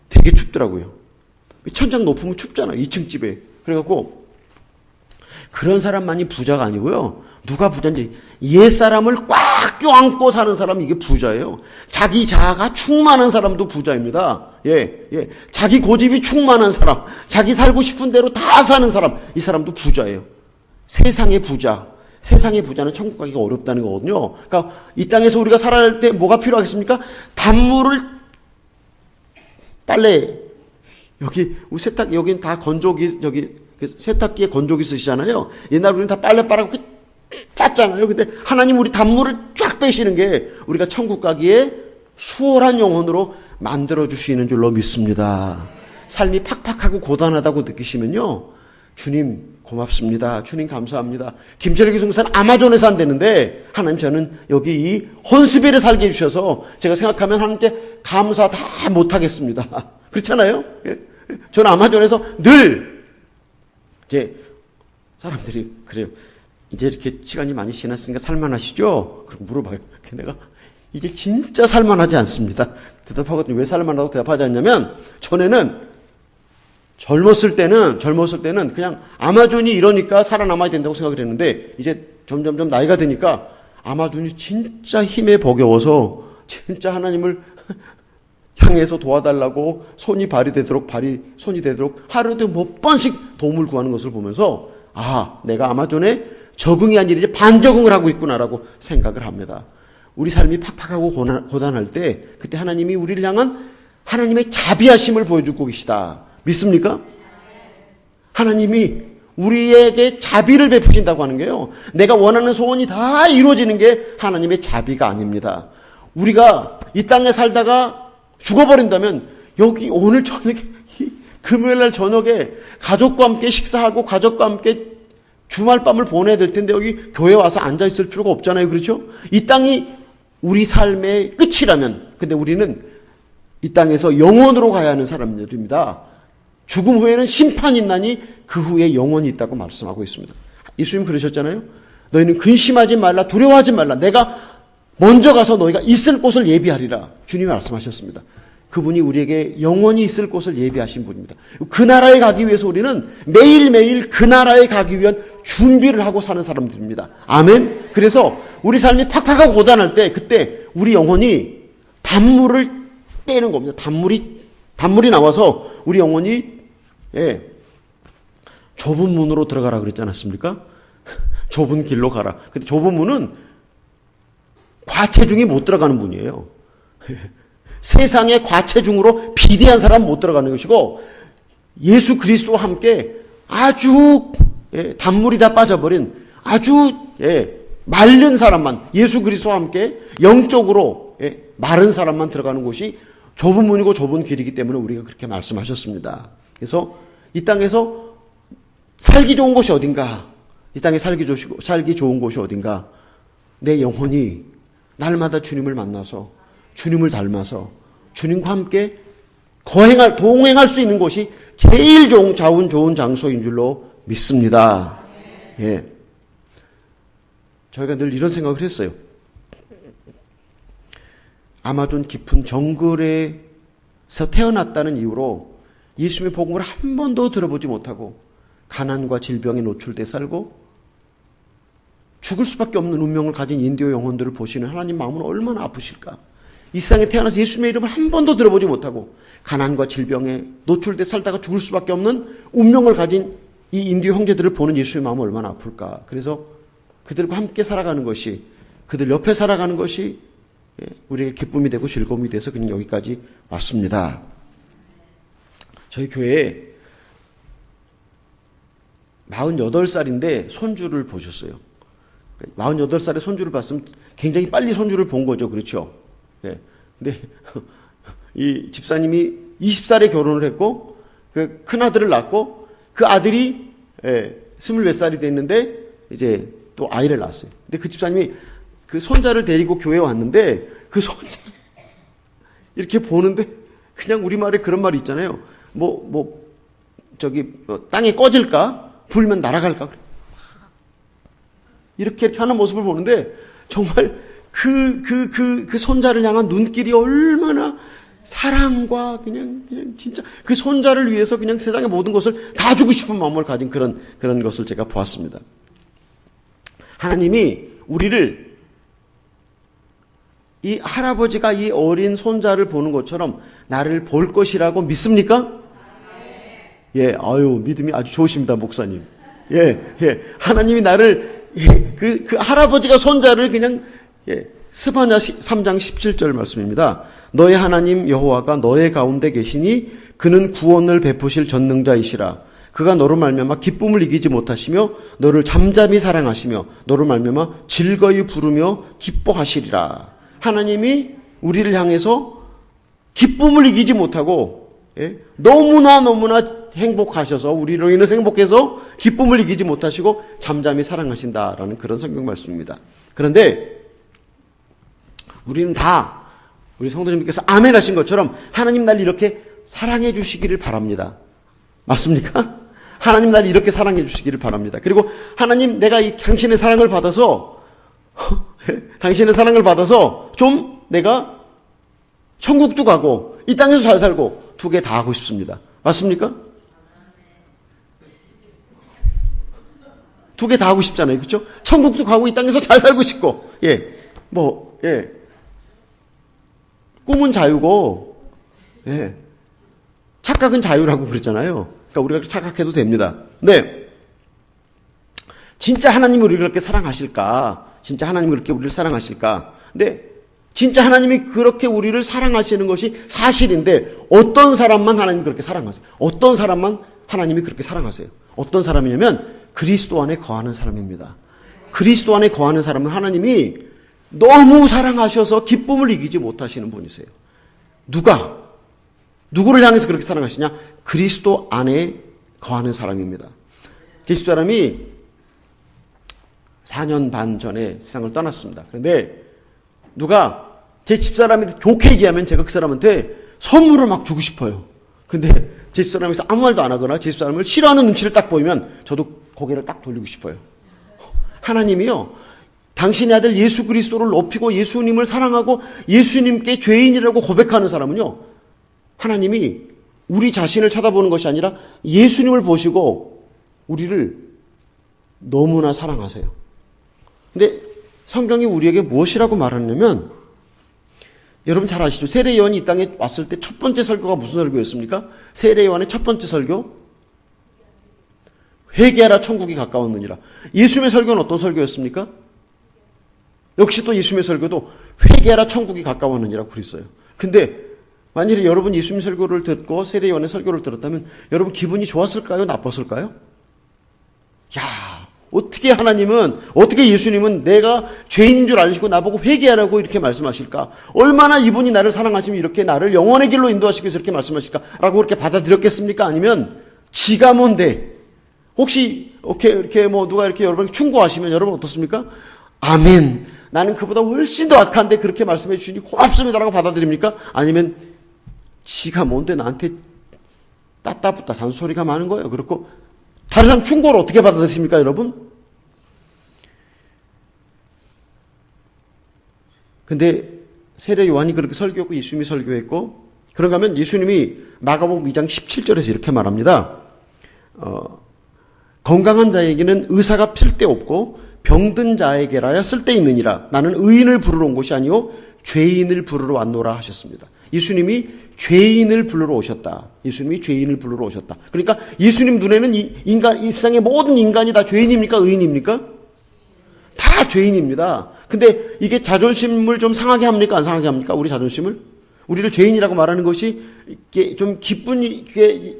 되게 춥더라고요. 천장 높으면 춥잖아요. 2층 집에. 그래갖고 그런 사람만이 부자가 아니고요. 누가 부자인지 옛사람을 꽉 껴안고 사는 사람이 이게 부자예요. 자기 자아가 충만한 사람도 부자입니다. 자기 고집이 충만한 사람, 자기 살고 싶은 대로 다 사는 사람, 이 사람도 부자예요. 세상의 부자는 천국 가기가 어렵다는 거거든요. 그러니까 이 땅에서 우리가 살아갈 때 뭐가 필요하겠습니까? 단물을 빨래 여기 세탁 여긴 다 건조기 저기 세탁기에 건조기 쓰시잖아요. 옛날 우리는 다 빨래 빨아고 짰잖아요. 근데 하나님 우리 단물을 쫙 빼시는 게 우리가 천국 가기에 수월한 영혼으로 만들어 주시는 줄로 믿습니다. 삶이 팍팍하고 고단하다고 느끼시면요, 주님 고맙습니다. 주님 감사합니다. 김철기 성사는 아마존에 산다는데 하나님 저는 여기 이 헌스빌에 살게 해주셔서 제가 생각하면 하나님께 감사 다 못하겠습니다. 그렇잖아요. 저는 아마존에서 늘 이제 사람들이 그래요. 이제 이렇게 시간이 많이 지났으니까 살만하시죠? 그리고 물어봐요. 내가 이게 진짜 살만하지 않습니다. 대답하거든요. 왜 살만하다고 대답하지 않냐면 전에는 젊었을 때는 그냥 아마존이 이러니까 살아남아야 된다고 생각을 했는데 이제 점점점 나이가 드니까 아마존이 진짜 힘에 버겨워서 진짜 하나님을 향해서 도와달라고 손이 되도록 하루에 몇 번씩 도움을 구하는 것을 보면서 내가 아마존에 적응이 아니라 이제 반적응을 하고 있구나라고 생각을 합니다. 우리 삶이 팍팍하고 고단할 때 그때 하나님이 우리를 향한 하나님의 자비하심을 보여주고 계시다. 믿습니까? 하나님이 우리에게 자비를 베푸신다고 하는 게요, 내가 원하는 소원이 다 이루어지는 게 하나님의 자비가 아닙니다. 우리가 이 땅에 살다가 죽어버린다면 여기 오늘 저녁에 금요일날 저녁에 가족과 함께 식사하고 가족과 함께 주말밤을 보내야 될 텐데 여기 교회 와서 앉아있을 필요가 없잖아요. 그렇죠? 이 땅이 우리 삶의 끝이라면, 근데 우리는 이 땅에서 영원으로 가야 하는 사람들입니다. 죽음 후에는 심판이 있나니 그 후에 영원이 있다고 말씀하고 있습니다. 예수님 그러셨잖아요. 너희는 근심하지 말라, 두려워하지 말라. 내가 먼저 가서 너희가 있을 곳을 예비하리라. 주님이 말씀하셨습니다. 그분이 우리에게 영원히 있을 곳을 예비하신 분입니다. 그 나라에 가기 위해서 우리는 매일매일 그 나라에 가기 위한 준비를 하고 사는 사람들입니다. 아멘. 그래서 우리 삶이 팍팍하고 고단할 때 그때 우리 영혼이 단물을 빼는 겁니다. 단물이 나와서 우리 영혼이 좁은 문으로 들어가라 그랬지 않았습니까? 좁은 길로 가라. 근데 좁은 문은 과체중이 못 들어가는 문이에요. 세상의 과체중으로 비대한 사람은 못 들어가는 것이고, 예수 그리스도와 함께 아주 단물이 다 빠져버린 아주 마른 사람만, 예수 그리스도와 함께 영적으로 마른 사람만 들어가는 곳이 좁은 문이고 좁은 길이기 때문에 우리가 그렇게 말씀하셨습니다. 그래서 이 땅에서 살기 좋은 곳이 어딘가? 이 땅에 살기 좋은 곳이 어딘가? 내 영혼이 날마다 주님을 만나서 주님을 닮아서 주님과 함께 동행할 수 있는 곳이 제일 좋은 장소인 줄로 믿습니다. 저희가 늘 이런 생각을 했어요. 아마존 깊은 정글에서 태어났다는 이유로 예수님의 복음을 한 번도 들어보지 못하고 가난과 질병에 노출돼 살고 죽을 수밖에 없는 운명을 가진 인디오 영혼들을 보시는 하나님 마음은 얼마나 아프실까. 이 세상에 태어나서 예수님의 이름을 한 번도 들어보지 못하고 가난과 질병에 노출돼 살다가 죽을 수밖에 없는 운명을 가진 이 인디오 형제들을 보는 예수님의 마음은 얼마나 아플까. 그래서 그들과 함께 살아가는 것이, 그들 옆에 살아가는 것이 우리에게 기쁨이 되고 즐거움이 돼서 그냥 여기까지 왔습니다. 저희 교회에 48살인데 손주를 보셨어요. 48살에 손주를 봤으면 굉장히 빨리 손주를 본 거죠. 그렇죠? 근데 이 집사님이 20살에 결혼을 했고 그 큰아들을 낳고 그 아들이 20몇 살이 됐는데 이제 또 아이를 낳았어요. 근데 그 집사님이 그 손자를 데리고 교회에 왔는데 그 손자 이렇게 보는데 그냥 우리말에 그런 말이 있잖아요. 땅에 꺼질까? 불면 날아갈까? 이렇게 하는 모습을 보는데 정말 그 손자를 향한 눈길이 얼마나 사랑과 그냥 진짜 그 손자를 위해서 그냥 세상의 모든 것을 다 주고 싶은 마음을 가진 그런 것을 제가 보았습니다. 하나님이 우리를 이 할아버지가 이 어린 손자를 보는 것처럼 나를 볼 것이라고 믿습니까? 예, 믿음이 아주 좋으십니다, 목사님. 예. 하나님이 나를, 그 할아버지가 손자를 그냥, 스바냐 3장 17절 말씀입니다. 너의 하나님 여호와가 너의 가운데 계시니 그는 구원을 베푸실 전능자이시라. 그가 너로 말미암아 기쁨을 이기지 못하시며 너를 잠잠히 사랑하시며 너로 말미암아 즐거이 부르며 기뻐하시리라. 하나님이 우리를 향해서 기쁨을 이기지 못하고 너무나 행복하셔서 우리로 인해서 행복해서 기쁨을 이기지 못하시고 잠잠히 사랑하신다라는 그런 성경 말씀입니다. 그런데 우리는 다 우리 성도님께서 아멘 하신 것처럼 하나님 날 이렇게 사랑해 주시기를 바랍니다. 맞습니까? 하나님 날 이렇게 사랑해 주시기를 바랍니다. 그리고 하나님 내가 이 당신의 사랑을 받아서 좀 내가 천국도 가고 이 땅에서 잘 살고 두 개 다 하고 싶습니다. 맞습니까? 두 개 다 하고 싶잖아요. 그렇죠? 천국도 가고 이 땅에서 잘 살고 싶고. 꿈은 자유고 착각은 자유라고 그랬잖아요. 그러니까 우리가 착각해도 됩니다. 네. 진짜 하나님이 우리를 그렇게 사랑하실까? 진짜 하나님이 그렇게 우리를 사랑하실까? 근데 진짜 하나님이 그렇게 우리를 사랑하시는 것이 사실인데 어떤 사람만 하나님이 그렇게 사랑하세요? 어떤 사람만 하나님이 그렇게 사랑하세요? 어떤 사람이냐면 그리스도 안에 거하는 사람입니다. 그리스도 안에 거하는 사람은 하나님이 너무 사랑하셔서 기쁨을 이기지 못하시는 분이세요. 누구를 향해서 그렇게 사랑하시냐? 그리스도 안에 거하는 사람입니다. 제 집사람이 4년 반 전에 세상을 떠났습니다. 그런데 누가 제 집사람이 좋게 얘기하면 제가 그 사람한테 선물을 막 주고 싶어요. 근데 제 집사람에서 아무 말도 안 하거나 제 집사람을 싫어하는 눈치를 딱 보이면 저도 고개를 딱 돌리고 싶어요. 하나님이요, 당신의 아들 예수 그리스도를 높이고 예수님을 사랑하고 예수님께 죄인이라고 고백하는 사람은요, 하나님이 우리 자신을 쳐다보는 것이 아니라 예수님을 보시고 우리를 너무나 사랑하세요. 근데 성경이 우리에게 무엇이라고 말하냐면, 여러분 잘 아시죠? 세례 요한이 이 땅에 왔을 때 첫 번째 설교가 무슨 설교였습니까? 세례 요한의 첫 번째 설교? 회개하라 천국이 가까웠느니라. 예수님의 설교는 어떤 설교였습니까? 역시 또 예수님의 설교도 회개하라 천국이 가까웠느니라고 그랬어요. 근데 만일에 여러분 예수님 설교를 듣고 세례 요한의 설교를 들었다면 여러분 기분이 좋았을까요? 나빴을까요? 어떻게 어떻게 예수님은 내가 죄인인 줄 아시고 나보고 회개하라고 이렇게 말씀하실까? 얼마나 이분이 나를 사랑하시면 이렇게 나를 영원의 길로 인도하시기 위해서 이렇게 말씀하실까? 라고 그렇게 받아들였겠습니까? 아니면 지가 뭔데? 혹시 이렇게 누가 이렇게 여러분 충고하시면 여러분 어떻습니까? 아멘. 나는 그보다 훨씬 더 악한데 그렇게 말씀해 주시니 고맙습니다라고 받아들입니까? 아니면 지가 뭔데 나한테 따따붙다 잔소리가 많은 거예요. 그렇고 다른 사람 충고를 어떻게 받아들이십니까, 여러분? 근데 세례 요한이 그렇게 설교했고 예수님이 설교했고, 그런가 하면 예수님이 마가복음 2장 17절에서 이렇게 말합니다. 건강한 자에게는 의사가 필요없고 병든 자에게라야 쓸데있느니라. 나는 의인을 부르러 온 것이 아니요 죄인을 부르러 왔노라 하셨습니다. 예수님이 죄인을 부르러 오셨다. 예수님이 죄인을 부르러 오셨다. 그러니까 예수님 눈에는 이 세상의 모든 인간이 다 죄인입니까? 의인입니까? 다 죄인입니다. 근데 이게 자존심을 좀 상하게 합니까? 안 상하게 합니까? 우리 자존심을? 우리를 죄인이라고 말하는 것이 좀 기분이,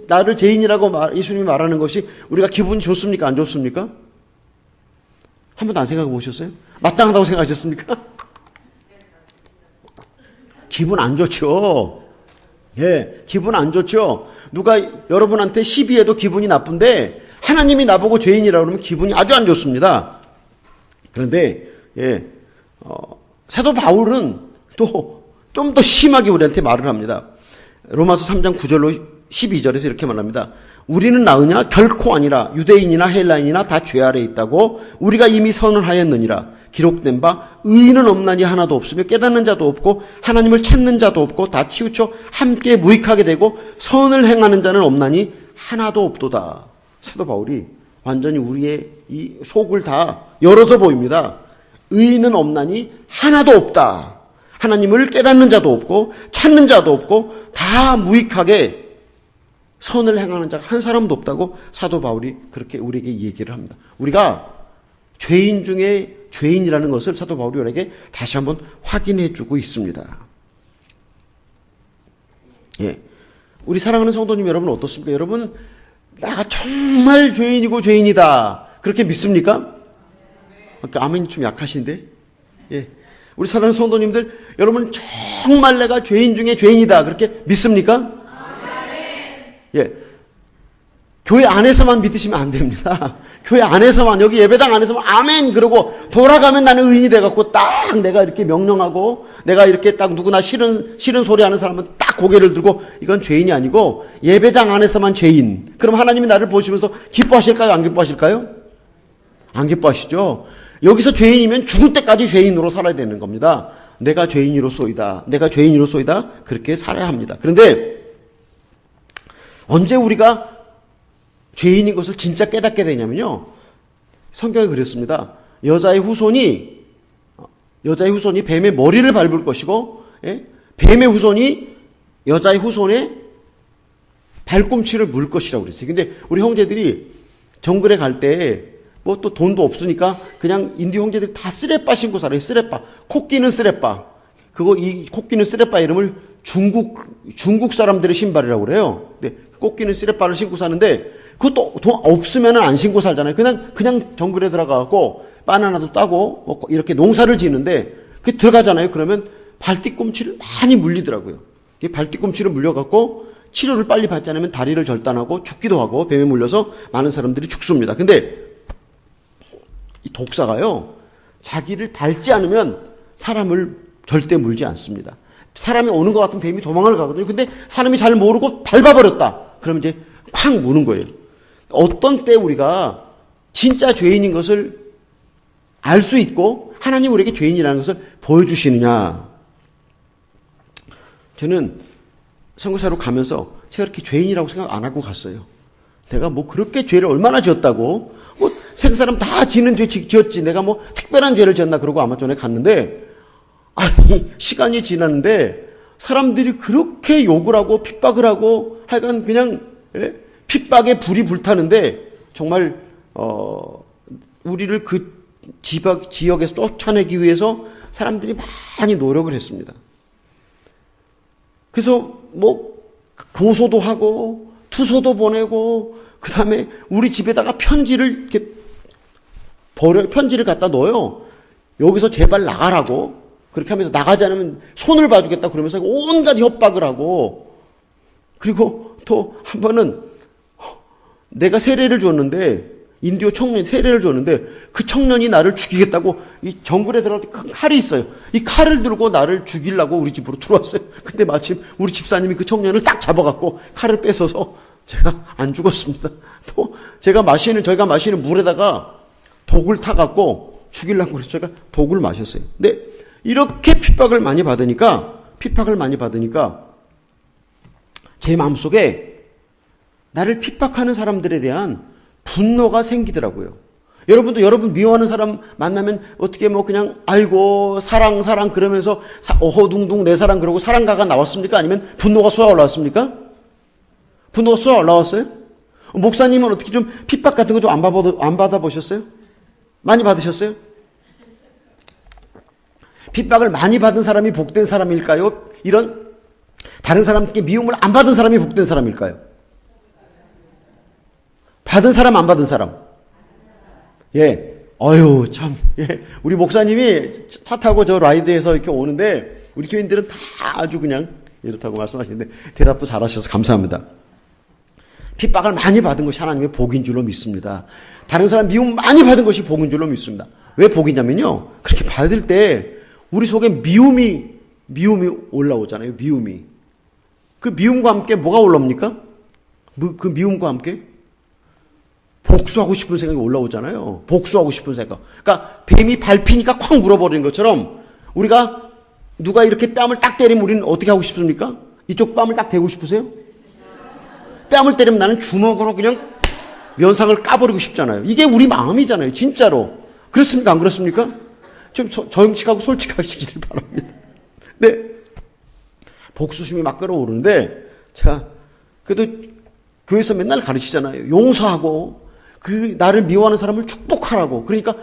나를 죄인이라고 예수님이 말하는 것이 우리가 기분이 좋습니까? 안 좋습니까? 한 번도 안 생각해 보셨어요? 마땅하다고 생각하셨습니까? 기분 안 좋죠. 기분 안 좋죠. 누가 여러분한테 시비해도 기분이 나쁜데 하나님이 나보고 죄인이라고 그러면 기분이 아주 안 좋습니다. 그런데 사도 바울은 또 좀 더 심하게 우리한테 말을 합니다. 로마서 3장 9절로 12절에서 이렇게 말합니다. 우리는 나으냐? 결코 아니라 유대인이나 헬라인이나 다 죄 아래에 있다고 우리가 이미 선언하였느니라. 기록된 바 의인은 없나니 하나도 없으며 깨닫는 자도 없고 하나님을 찾는 자도 없고 다 치우쳐 함께 무익하게 되고 선을 행하는 자는 없나니 하나도 없도다. 사도 바울이 완전히 우리의 이 속을 다 열어서 보입니다. 의인은 없나니 하나도 없다. 하나님을 깨닫는 자도 없고 찾는 자도 없고 다 무익하게 선을 행하는 자가 한 사람도 없다고 사도 바울이 그렇게 우리에게 얘기를 합니다. 우리가 죄인 중에 죄인이라는 것을 사도 바울이 우리에게 다시 한번 확인해 주고 있습니다. 예. 우리 사랑하는 성도님 여러분 어떻습니까? 여러분, 내가 정말 죄인이고 죄인이다. 그렇게 믿습니까? 아멘이 좀 약하신데? 예. 우리 사랑하는 성도님들, 여러분 정말 내가 죄인 중에 죄인이다. 그렇게 믿습니까? 예. 교회 안에서만 믿으시면 안 됩니다. 교회 안에서만, 여기 예배당 안에서만 아멘 그러고 돌아가면 나는 의인이 돼갖고 딱 내가 이렇게 명령하고 내가 이렇게 딱 누구나 싫은 소리 하는 사람은 딱 고개를 들고 이건 죄인이 아니고 예배당 안에서만 죄인. 그럼 하나님이 나를 보시면서 기뻐하실까요? 안 기뻐하실까요? 안 기뻐하시죠? 여기서 죄인이면 죽을 때까지 죄인으로 살아야 되는 겁니다. 내가 죄인이로소이다. 내가 죄인이로소이다. 그렇게 살아야 합니다. 그런데 언제 우리가 죄인인 것을 진짜 깨닫게 되냐면요. 성경에 그랬습니다. 여자의 후손이 뱀의 머리를 밟을 것이고, 예? 뱀의 후손이 여자의 후손의 발꿈치를 물 것이라고 그랬어요. 근데 우리 형제들이 정글에 갈 때 뭐 또 돈도 없으니까 그냥 인디 형제들이 다 쓰레빠 신고 살아요. 쓰레빠. 코끼는 쓰레빠. 이 코끼는 쓰레빠 이름을 중국 사람들의 신발이라고 그래요. 근데 코끼는 쓰레빠를 신고 사는데 그것도 돈 없으면 안 신고 살잖아요. 그냥 정글에 들어가고 바나나도 따고 뭐 이렇게 농사를 지는데 그 들어가잖아요. 그러면 발뒤꿈치를 많이 물리더라고요. 이 발뒤꿈치를 물려갖고 치료를 빨리 받지 않으면 다리를 절단하고 죽기도 하고 뱀에 물려서 많은 사람들이 죽습니다. 근데 이 독사가요, 자기를 밟지 않으면 사람을 절대 물지 않습니다. 사람이 오는 것 같은 뱀이 도망을 가거든요. 근데 사람이 잘 모르고 밟아버렸다. 그러면 이제 쾅 무는 거예요. 어떤 때 우리가 진짜 죄인인 것을 알 수 있고 하나님 우리에게 죄인이라는 것을 보여주시느냐. 저는 선교사로 가면서 제가 그렇게 죄인이라고 생각 안 하고 갔어요. 내가 뭐 그렇게 죄를 얼마나 지었다고, 뭐 생사람 다 지는 죄 지었지 내가 뭐 특별한 죄를 지었나 그러고 아마 전에 갔는데, 아니 시간이 지났는데 사람들이 그렇게 욕을 하고 핍박을 하고 하여간 그냥, 예? 핍박에 불이 불타는데 정말 우리를 그 지역에서 쫓아내기 위해서 사람들이 많이 노력을 했습니다. 그래서 뭐 고소도 하고 투소도 보내고 그 다음에 우리 집에다가 편지를 이렇게 편지를 갖다 넣어요. 여기서 제발 나가라고. 그렇게 하면서 나가지 않으면 손을 봐주겠다 그러면서 온갖 협박을 하고, 그리고 또 한 번은 내가 세례를 줬는데, 인디오 청년이 세례를 줬는데 그 청년이 나를 죽이겠다고 이 정글에 들어갈 때 큰 칼이 있어요. 이 칼을 들고 나를 죽이려고 우리 집으로 들어왔어요. 근데 마침 우리 집사님이 그 청년을 딱 잡아갖고 칼을 뺏어서 제가 안 죽었습니다. 또 저희가 마시는 물에다가 독을 타갖고 죽이려고 그래서 제가 독을 마셨어요. 근데 이렇게 핍박을 많이 받으니까 제 마음속에 나를 핍박하는 사람들에 대한 분노가 생기더라고요. 여러분도 여러분 미워하는 사람 만나면 어떻게 뭐 그냥 아이고 사랑 그러면서 어허둥둥 내 사랑 그러고 사랑가가 나왔습니까? 아니면 분노가 쏟아 올라왔습니까? 분노가 쏟아 올라왔어요? 목사님은 어떻게 좀 핍박 같은 거 좀 안 받아보셨어요? 많이 받으셨어요? 핍박을 많이 받은 사람이 복된 사람일까요? 이런 다른 사람께 미움을 안 받은 사람이 복된 사람일까요? 받은 사람, 안 받은 사람? 예. 참. 예. 우리 목사님이 차 타고 저 라이드에서 이렇게 오는데, 우리 교인들은 다 아주 그냥 이렇다고 말씀하시는데, 대답도 잘하셔서 감사합니다. 핍박을 많이 받은 것이 하나님의 복인 줄로 믿습니다. 다른 사람 미움 많이 받은 것이 복인 줄로 믿습니다. 왜 복이냐면요, 그렇게 받을 때, 우리 속에 미움이 올라오잖아요, 미움이. 그 미움과 함께 뭐가 올라옵니까? 그 미움과 함께 복수하고 싶은 생각이 올라오잖아요. 복수하고 싶은 생각. 그러니까 뱀이 밟히니까 콱 물어버리는 것처럼 우리가 누가 이렇게 뺨을 딱 때리면 우리는 어떻게 하고 싶습니까? 이쪽 뺨을 딱 대고 싶으세요? 뺨을 때리면 나는 주먹으로 그냥 면상을 까버리고 싶잖아요. 이게 우리 마음이잖아요. 진짜로. 그렇습니까? 안 그렇습니까? 좀 정직하고 솔직하시기를 바랍니다. 네. 복수심이 막 끌어오르는데 제가 그래도 교회에서 맨날 가르치잖아요. 용서하고 나를 미워하는 사람을 축복하라고. 그러니까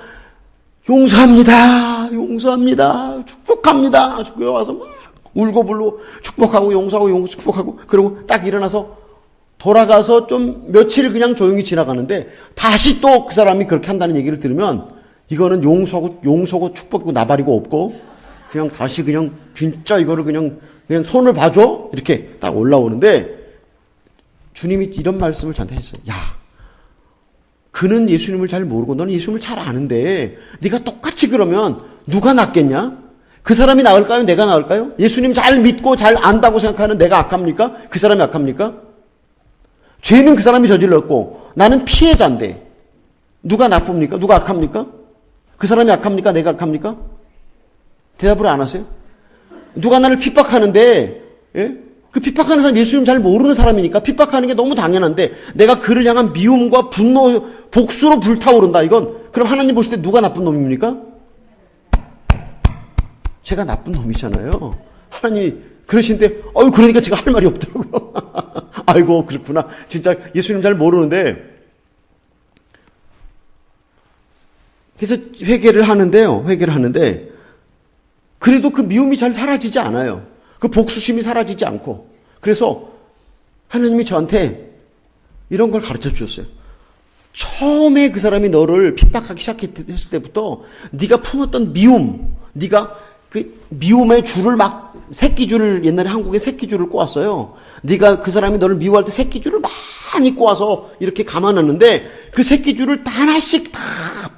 용서합니다. 용서합니다. 축복합니다. 교회 와서 막 울고불고 축복하고 용서하고 축복하고 그리고 딱 일어나서 돌아가서 좀 며칠 그냥 조용히 지나가는데 다시 또 그 사람이 그렇게 한다는 얘기를 들으면 이거는 용서고 축복이고 나발이고 없고 그냥 다시 그냥 진짜 이거를 그냥 손을 봐줘 이렇게 딱 올라오는데 주님이 이런 말씀을 저한테 했어요. 야, 그는 예수님을 잘 모르고 너는 예수님을 잘 아는데 네가 똑같이 그러면 누가 낫겠냐? 그 사람이 나을까요? 내가 나을까요? 예수님 잘 믿고 잘 안다고 생각하는 내가 악합니까? 그 사람이 악합니까? 죄는 그 사람이 저질렀고 나는 피해자인데 누가 나쁩니까? 누가 악합니까? 그 사람이 악합니까? 내가 악합니까? 대답을 안 하세요? 누가 나를 핍박하는데 예? 그 핍박하는 사람 예수님 잘 모르는 사람이니까 핍박하는 게 너무 당연한데 내가 그를 향한 미움과 분노, 복수로 불타오른다. 이건 그럼 하나님 보실 때 누가 나쁜 놈입니까? 제가 나쁜 놈이잖아요. 하나님이 그러시는데 그러니까 제가 할 말이 없더라고요. 아이고 그렇구나. 진짜 예수님 잘 모르는데 그래서 회개를 하는데 그래도 그 미움이 잘 사라지지 않아요. 그 복수심이 사라지지 않고. 그래서 하나님이 저한테 이런 걸 가르쳐 주셨어요. 처음에 그 사람이 너를 핍박하기 시작했을 때부터 네가 품었던 미움, 네가 그 미움의 줄을 막 새끼줄을 옛날에 한국에 새끼줄을 꼬았어요. 네가 그 사람이 너를 미워할 때 새끼줄을 많이 꼬아서 이렇게 감아놨는데 그 새끼줄을 하나씩 다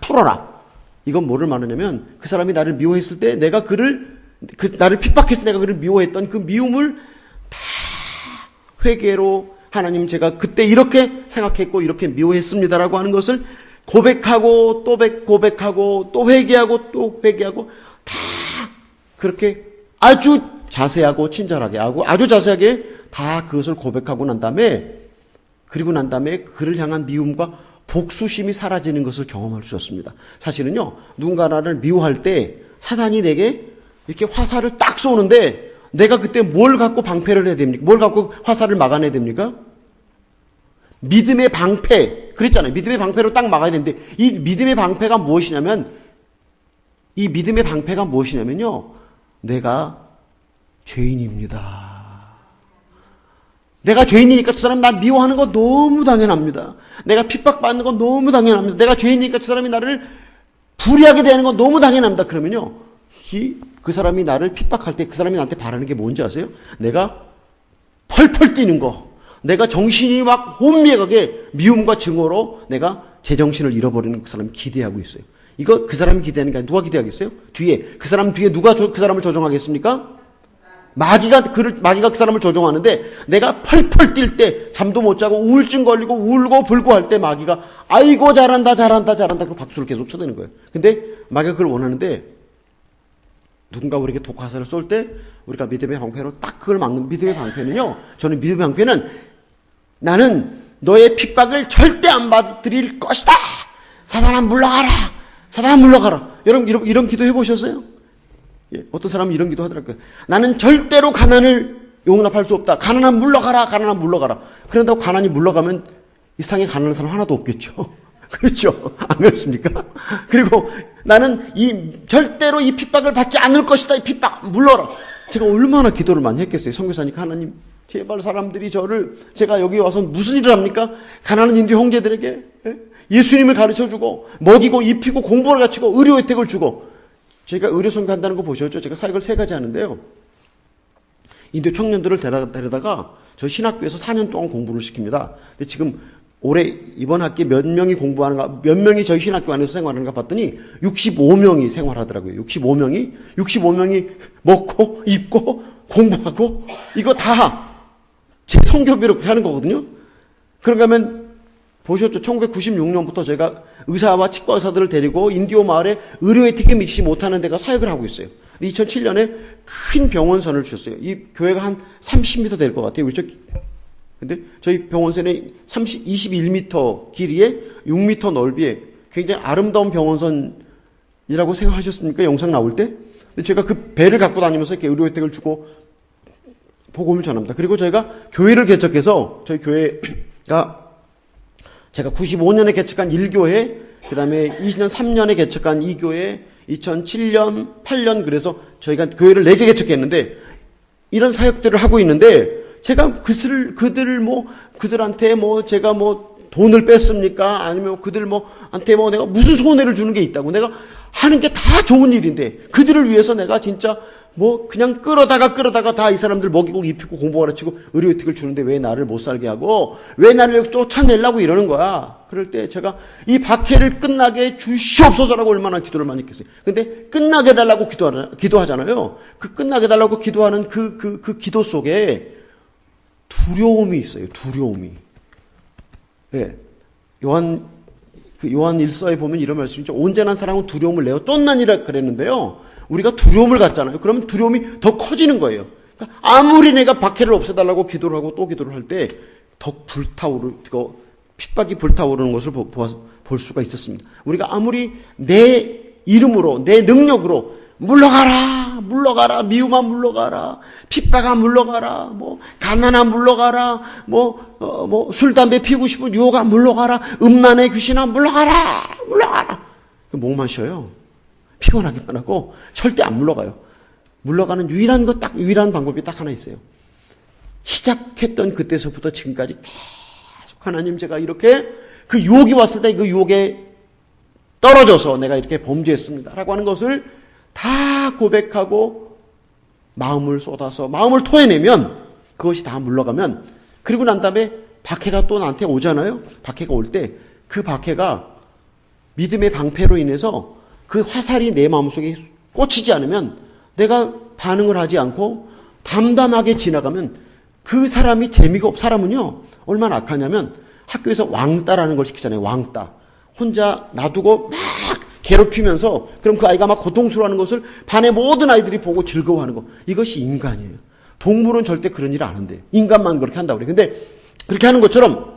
풀어라. 이건 뭐를 말하냐면 그 사람이 나를 미워했을 때 내가 나를 핍박했을 때 내가 그를 미워했던 그 미움을 다 회개로 하나님 제가 그때 이렇게 생각했고 이렇게 미워했습니다라고 하는 것을 고백하고 또 고백하고 또 회개하고 또 회개하고 다 그렇게 아주 자세하고 친절하게 하고 아주 자세하게 다 그것을 고백하고 난 다음에 그를 향한 미움과 복수심이 사라지는 것을 경험할 수 있었습니다. 사실은요, 누군가 나를 미워할 때 사단이 내게 이렇게 화살을 딱 쏘는데 내가 그때 뭘 갖고 방패를 해야 됩니까? 뭘 갖고 화살을 막아내야 됩니까? 믿음의 방패. 그랬잖아요. 믿음의 방패로 딱 막아야 되는데 이 믿음의 방패가 무엇이냐면요. 내가 죄인입니다. 내가 죄인이니까 저 사람이 나 미워하는 거 너무 당연합니다. 내가 핍박받는 거 너무 당연합니다. 내가 죄인이니까 저 사람이 나를 불의하게 대하는 거 너무 당연합니다. 그러면요. 그 사람이 나를 핍박할 때 그 사람이 나한테 바라는 게 뭔지 아세요? 내가 펄펄 뛰는 거. 내가 정신이 막 혼미하게 미움과 증오로 내가 제정신을 잃어버리는 그 사람이 기대하고 있어요. 이거 그 사람이 기대하는 게 아니라 누가 기대하겠어요? 그 사람 뒤에 누가 그 사람을 조종하겠습니까? 마귀가 그 사람을 조종하는데 내가 펄펄 뛸 때 잠도 못 자고 우울증 걸리고 울고 불고 할 때 마귀가 아이고 잘한다 그리고 박수를 계속 쳐대는 거예요. 근데 마귀가 그걸 원하는데 누군가 우리에게 독화살을 쏠 때 우리가 믿음의 방패로 딱 그걸 막는 믿음의 방패는요. 저는 믿음의 방패는 나는 너의 핍박을 절대 안 받아들일 것이다. 사단아 물러가라. 여러분 이런 기도 해보셨어요? 예, 어떤 사람은 이런 기도 하더라고요. 나는 절대로 가난을 용납할 수 없다. 가난아 물러가라. 그런다고 가난이 물러가면 이 세상에 가난한 사람 하나도 없겠죠. 그렇죠? 안 그렇습니까? 그리고 나는 절대로 이 핍박을 받지 않을 것이다. 이 핍박 물러라. 제가 얼마나 기도를 많이 했겠어요. 선교사니까 하나님 제발 사람들이 제가 여기 와서 무슨 일을 합니까? 가난한 인도 형제들에게 예수님을 가르쳐주고 먹이고 입히고 공부를 가르치고 의료 혜택을 주고 제가 의료 선교한다는 거 보셨죠? 제가 사역을 3가지 하는데요. 인도 청년들을 데려다가 저 신학교에서 4년 동안 공부를 시킵니다. 근데 지금 올해 이번 학기에 몇 명이 저희 신학교 안에서 생활하는가 봤더니 65명이 생활하더라고요. 65명이 먹고 입고 공부하고 이거 다 제 성교비로 하는 거거든요. 그런가 하면 보셨죠? 1996년부터 제가 의사와 치과 의사들을 데리고 인디오 마을에 의료 혜택이 미치지 못하는 데가 사역을 하고 있어요. 2007년에 큰 병원선을 주셨어요. 이 교회가 한 30m 될 것 같아요. 그렇죠? 근데 저희 병원선에 21m 길이에 6m 넓이에 굉장히 아름다운 병원선이라고 생각하셨습니까? 영상 나올 때? 근데 제가 그 배를 갖고 다니면서 이렇게 의료 혜택을 주고 복음을 전합니다. 그리고 저희가 교회를 개척해서 저희 교회가 제가 95년에 개척한 1교회, 그 다음에 20년 3년에 개척한 2교회, 2007년, 8년 그래서 저희가 교회를 4개 개척했는데 이런 사역들을 하고 있는데 제가 그들한테 제가 돈을 뺐습니까? 아니면 그들한테 내가 무슨 손해를 주는 게 있다고. 내가 하는 게 다 좋은 일인데 그들을 위해서 내가 진짜 그냥 끌어다가 다 이 사람들 먹이고 입히고 공부 가르치고 의료 혜택을 주는데 왜 나를 못 살게 하고 왜 나를 쫓아내려고 이러는 거야. 그럴 때 제가 이 박해를 끝나게 주시옵소서라고 얼마나 기도를 많이 했겠어요. 근데 끝나게 달라고 기도하잖아요. 그 끝나게 달라고 기도하는 그 기도 속에 두려움이 있어요. 두려움이. 예. 요한 1서에 보면 이런 말씀이 있죠. 온전한 사랑은 두려움을 내어 쫓나니라 그랬는데요. 우리가 두려움을 갖잖아요. 그러면 두려움이 더 커지는 거예요. 그러니까 아무리 내가 박해를 없애달라고 기도를 하고 또 기도를 할 때 더 핍박이 불타오르는 것을 볼 수가 있었습니다. 우리가 아무리 내 이름으로 내 능력으로 물러가라 미움아 물러가라 핍박아 물러가라 가난아 물러가라 술 담배 피우고 싶은 유혹아 물러가라 음란의 귀신아 물러가라 목만 쉬어요. 피곤하기만 하고 절대 안 물러가요. 물러가는 유일한 방법이 딱 하나 있어요. 시작했던 그때서부터 지금까지 계속 하나님 제가 이렇게 그 유혹이 왔을 때 그 유혹에 떨어져서 내가 이렇게 범죄했습니다 라고 하는 것을 다 고백하고 마음을 쏟아서 마음을 토해내면 그것이 다 물러가면 그리고 난 다음에 박해가 또 나한테 오잖아요. 박해가 올 때 그 박해가 믿음의 방패로 인해서 그 화살이 내 마음속에 꽂히지 않으면 내가 반응을 하지 않고 담담하게 지나가면 그 사람이 사람은요 얼마나 악하냐면 학교에서 왕따라는 걸 시키잖아요. 왕따. 혼자 놔두고 막 괴롭히면서 그럼 그 아이가 막 고통스러워하는 것을 반의 모든 아이들이 보고 즐거워하는 거. 이것이 인간이에요. 동물은 절대 그런 일을 안 한대요. 인간만 그렇게 한다고 그래요. 근데 그렇게 하는 것처럼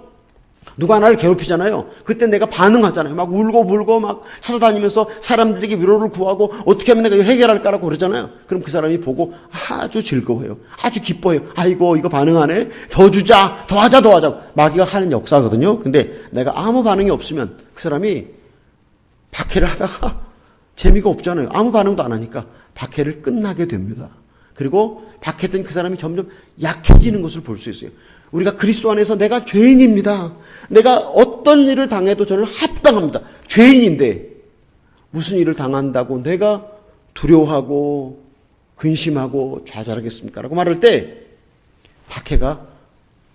누가 나를 괴롭히잖아요. 그때 내가 반응하잖아요. 막 울고 막 찾아다니면서 사람들에게 위로를 구하고 어떻게 하면 내가 이거 해결할까라고 그러잖아요. 그럼 그 사람이 보고 아주 즐거워해요. 아주 기뻐해요. 아이고 이거 반응하네. 더 주자. 더 하자. 마귀가 하는 역사거든요. 근데 내가 아무 반응이 없으면 그 사람이 박해를 하다가 재미가 없잖아요. 아무 반응도 안 하니까 박해를 끝나게 됩니다. 그리고 박해된 그 사람이 점점 약해지는 것을 볼 수 있어요. 우리가 그리스도 안에서 내가 죄인입니다. 내가 어떤 일을 당해도 저는 합당합니다. 죄인인데 무슨 일을 당한다고 내가 두려워하고 근심하고 좌절하겠습니까? 라고 말할 때 박해가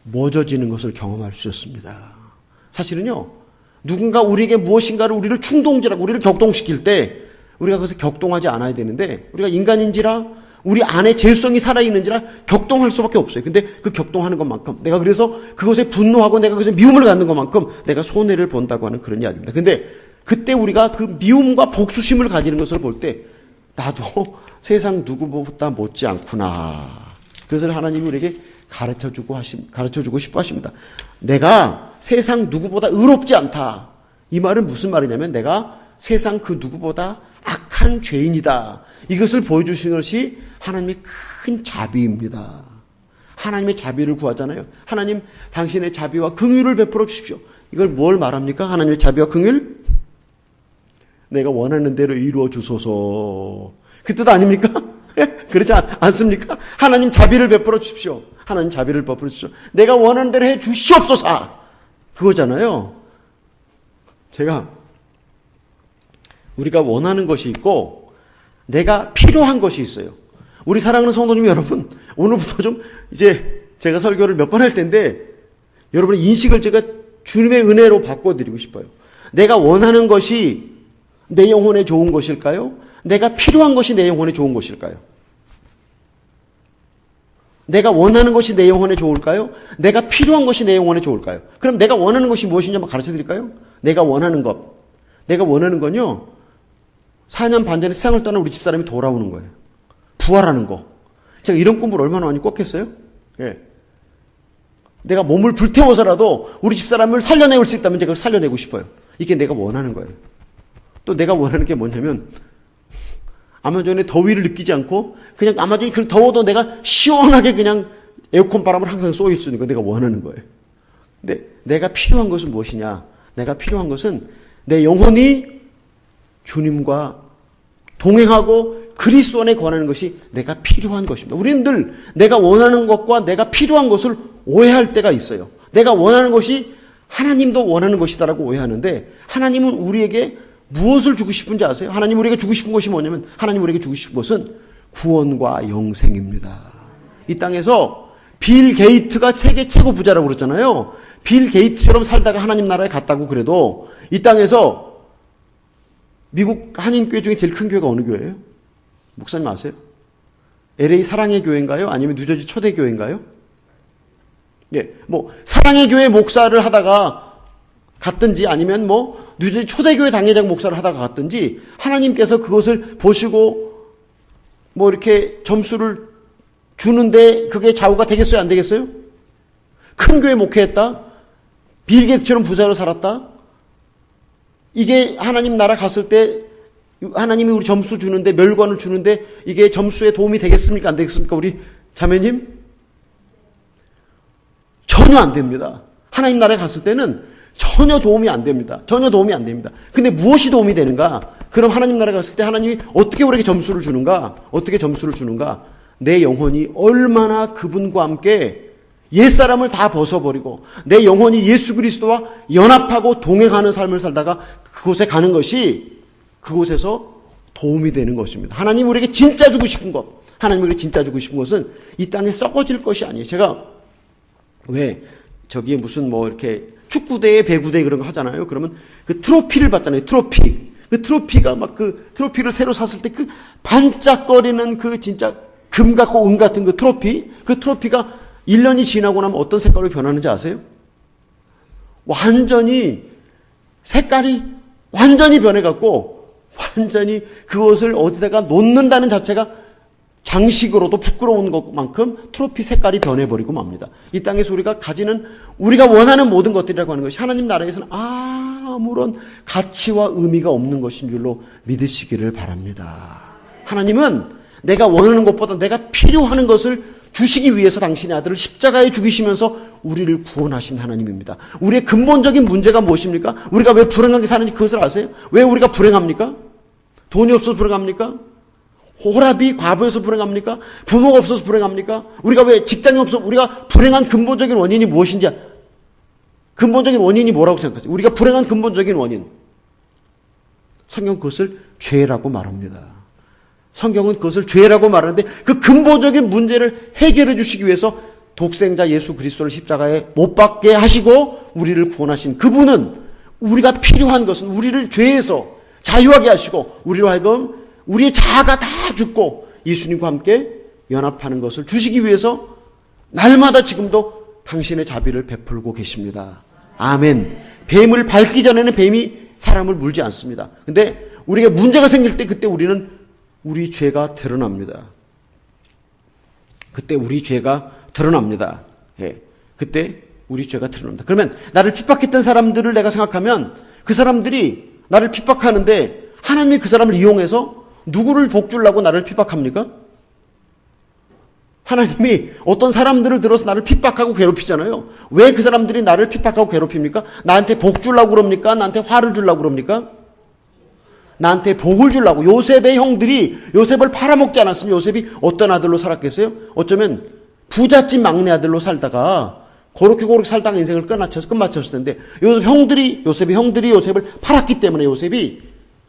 멎어지는 것을 경험할 수 있습니다. 사실은요. 누군가 우리에게 무엇인가를 우리를 충동질하고 우리를 격동시킬 때 우리가 그것을 격동하지 않아야 되는데 우리가 인간인지라 우리 안에 죄성이 살아있는지라 격동할 수밖에 없어요. 근데 그 격동하는 것만큼 내가 그래서 그것에 분노하고 내가 그것에 미움을 갖는 것만큼 내가 손해를 본다고 하는 그런 이야기입니다. 근데 그때 우리가 그 미움과 복수심을 가지는 것을 볼 때 나도 세상 누구보다 못지 않구나. 그것을 하나님이 우리에게 가르쳐주고 싶어 하십니다. 내가 세상 누구보다 의롭지 않다. 이 말은 무슨 말이냐면 내가 세상 그 누구보다 악한 죄인이다. 이것을 보여주시는 것이 하나님의 큰 자비입니다. 하나님의 자비를 구하잖아요. 하나님 당신의 자비와 긍휼을 베풀어 주십시오. 이걸 뭘 말합니까? 하나님의 자비와 긍휼? 내가 원하는 대로 이루어 주소서. 그 뜻 아닙니까? 그렇지 않습니까? 하나님 자비를 베풀어 주십시오. 하나님 자비를 베풀어 주십시오. 내가 원하는 대로 해 주시옵소서. 그거잖아요. 우리가 원하는 것이 있고 내가 필요한 것이 있어요. 우리 사랑하는 성도님 여러분, 오늘부터 좀 이제 제가 설교를 몇 번 할 텐데 여러분의 인식을 제가 주님의 은혜로 바꿔드리고 싶어요. 내가 원하는 것이 내 영혼에 좋은 것일까요? 내가 필요한 것이 내 영혼에 좋은 것일까요? 내가 원하는 것이 내 영혼에 좋을까요? 내가 필요한 것이 내 영혼에 좋을까요? 그럼 내가 원하는 것이 무엇인지 한번 가르쳐 드릴까요? 내가 원하는 것. 내가 원하는 건요, 4년 반 전에 세상을 떠난 우리 집사람이 돌아오는 거예요. 부활하는 거. 제가 이런 꿈을 얼마나 많이 꿨겠어요? 예. 내가 몸을 불태워서라도 우리 집사람을 살려내올 수 있다면 제가 그걸 살려내고 싶어요. 이게 내가 원하는 거예요. 또 내가 원하는 게 뭐냐면, 아마존의 더위를 느끼지 않고 그냥 아마존이 그 더워도 내가 시원하게 그냥 에어컨 바람을 항상 쏘일 수 있는 거 내가 원하는 거예요. 근데 내가 필요한 것은 무엇이냐? 내가 필요한 것은 내 영혼이 주님과 동행하고 그리스도 안에 거하는 것이 내가 필요한 것입니다. 우리는 늘 내가 원하는 것과 내가 필요한 것을 오해할 때가 있어요. 내가 원하는 것이 하나님도 원하는 것이다라고 오해하는데, 하나님은 우리에게 무엇을 주고 싶은지 아세요? 하나님 우리에게 주고 싶은 것이 뭐냐면, 하나님 우리에게 주고 싶은 것은 구원과 영생입니다. 이 땅에서 빌 게이트가 세계 최고 부자라고 그랬잖아요. 빌 게이트처럼 살다가 하나님 나라에 갔다고 그래도 이 땅에서 미국 한인교회 중에 제일 큰 교회가 어느 교회예요? 목사님 아세요? LA 사랑의 교회인가요? 아니면 뉴저지 초대교회인가요? 예, 뭐 사랑의 교회 목사를 하다가 갔든지 아니면 뭐 뉴저지 초대교회 당회장 목사를 하다가 갔든지, 하나님께서 그것을 보시고 뭐 이렇게 점수를 주는데 그게 좌우가 되겠어요? 안 되겠어요? 큰 교회 목회했다? 빌 게이츠처럼 부자로 살았다? 이게 하나님 나라 갔을 때 하나님이 우리 점수 주는데, 멸관을 주는데 이게 점수에 도움이 되겠습니까? 안 되겠습니까? 우리 자매님? 전혀 안 됩니다. 하나님 나라에 갔을 때는 전혀 도움이 안 됩니다. 전혀 도움이 안 됩니다. 근데 무엇이 도움이 되는가? 그럼 하나님 나라에 갔을 때 하나님이 어떻게 우리에게 점수를 주는가? 어떻게 점수를 주는가? 내 영혼이 얼마나 그분과 함께 옛사람을 다 벗어버리고 내 영혼이 예수 그리스도와 연합하고 동행하는 삶을 살다가 그곳에 가는 것이 그곳에서 도움이 되는 것입니다. 하나님 우리에게 진짜 주고 싶은 것, 하나님 우리에게 진짜 주고 싶은 것은 이 땅에 썩어질 것이 아니에요. 제가 왜 저기 무슨 뭐 이렇게 축구대회, 배구대회 그런 거 하잖아요. 그러면 그 트로피를 받잖아요. 트로피. 그 트로피가 막 그 트로피를 새로 샀을 때 그 반짝거리는 그 진짜 금 같고 은 같은 그 트로피가 1년이 지나고 나면 어떤 색깔로 변하는지 아세요? 완전히 색깔이 완전히 변해갖고 완전히 그것을 어디다가 놓는다는 자체가 장식으로도 부끄러운 것만큼 트로피 색깔이 변해버리고 맙니다. 이 땅에서 우리가 가지는 우리가 원하는 모든 것들이라고 하는 것이 하나님 나라에서는 아무런 가치와 의미가 없는 것인 줄로 믿으시기를 바랍니다. 하나님은 내가 원하는 것보다 내가 필요한 것을 주시기 위해서 당신의 아들을 십자가에 죽이시면서 우리를 구원하신 하나님입니다. 우리의 근본적인 문제가 무엇입니까? 우리가 왜 불행하게 사는지 그것을 아세요? 왜 우리가 불행합니까? 돈이 없어서 불행합니까? 호랍이 과부에서 불행합니까? 부모가 없어서 불행합니까? 우리가 왜 직장이 없어? 우리가 불행한 근본적인 원인이 무엇인지, 근본적인 원인이 뭐라고 생각하세요? 우리가 불행한 근본적인 원인, 성경 그것을 죄라고 말합니다. 성경은 그것을 죄라고 말하는데 그 근본적인 문제를 해결해 주시기 위해서 독생자 예수 그리스도를 십자가에 못 박게 하시고 우리를 구원하신 그분은, 우리가 필요한 것은 우리를 죄에서 자유하게 하시고 우리로 하여금 우리의 자아가 다 죽고 예수님과 함께 연합하는 것을 주시기 위해서 날마다 지금도 당신의 자비를 베풀고 계십니다. 아멘. 뱀을 밟기 전에는 뱀이 사람을 물지 않습니다. 근데 우리가 문제가 생길 때 그때 우리는 우리 죄가 드러납니다. 그때 우리 죄가 드러납니다. 예. 그때 우리 죄가 드러납니다. 그러면 나를 핍박했던 사람들을 내가 생각하면 그 사람들이 나를 핍박하는데 하나님이 그 사람을 이용해서 누구를 복주려고 나를 핍박합니까? 하나님이 어떤 사람들을 들어서 나를 핍박하고 괴롭히잖아요. 왜 그 사람들이 나를 핍박하고 괴롭힙니까? 나한테 복 주려고 그럽니까? 나한테 화를 주려고 그럽니까? 나한테 복을 주려고. 요셉의 형들이 요셉을 팔아먹지 않았으면 요셉이 어떤 아들로 살았겠어요? 어쩌면 부잣집 막내 아들로 살다가 그렇게 살다가 인생을 끝마쳤을 텐데 요셉의 형들이 요셉을 팔았기 때문에 요셉이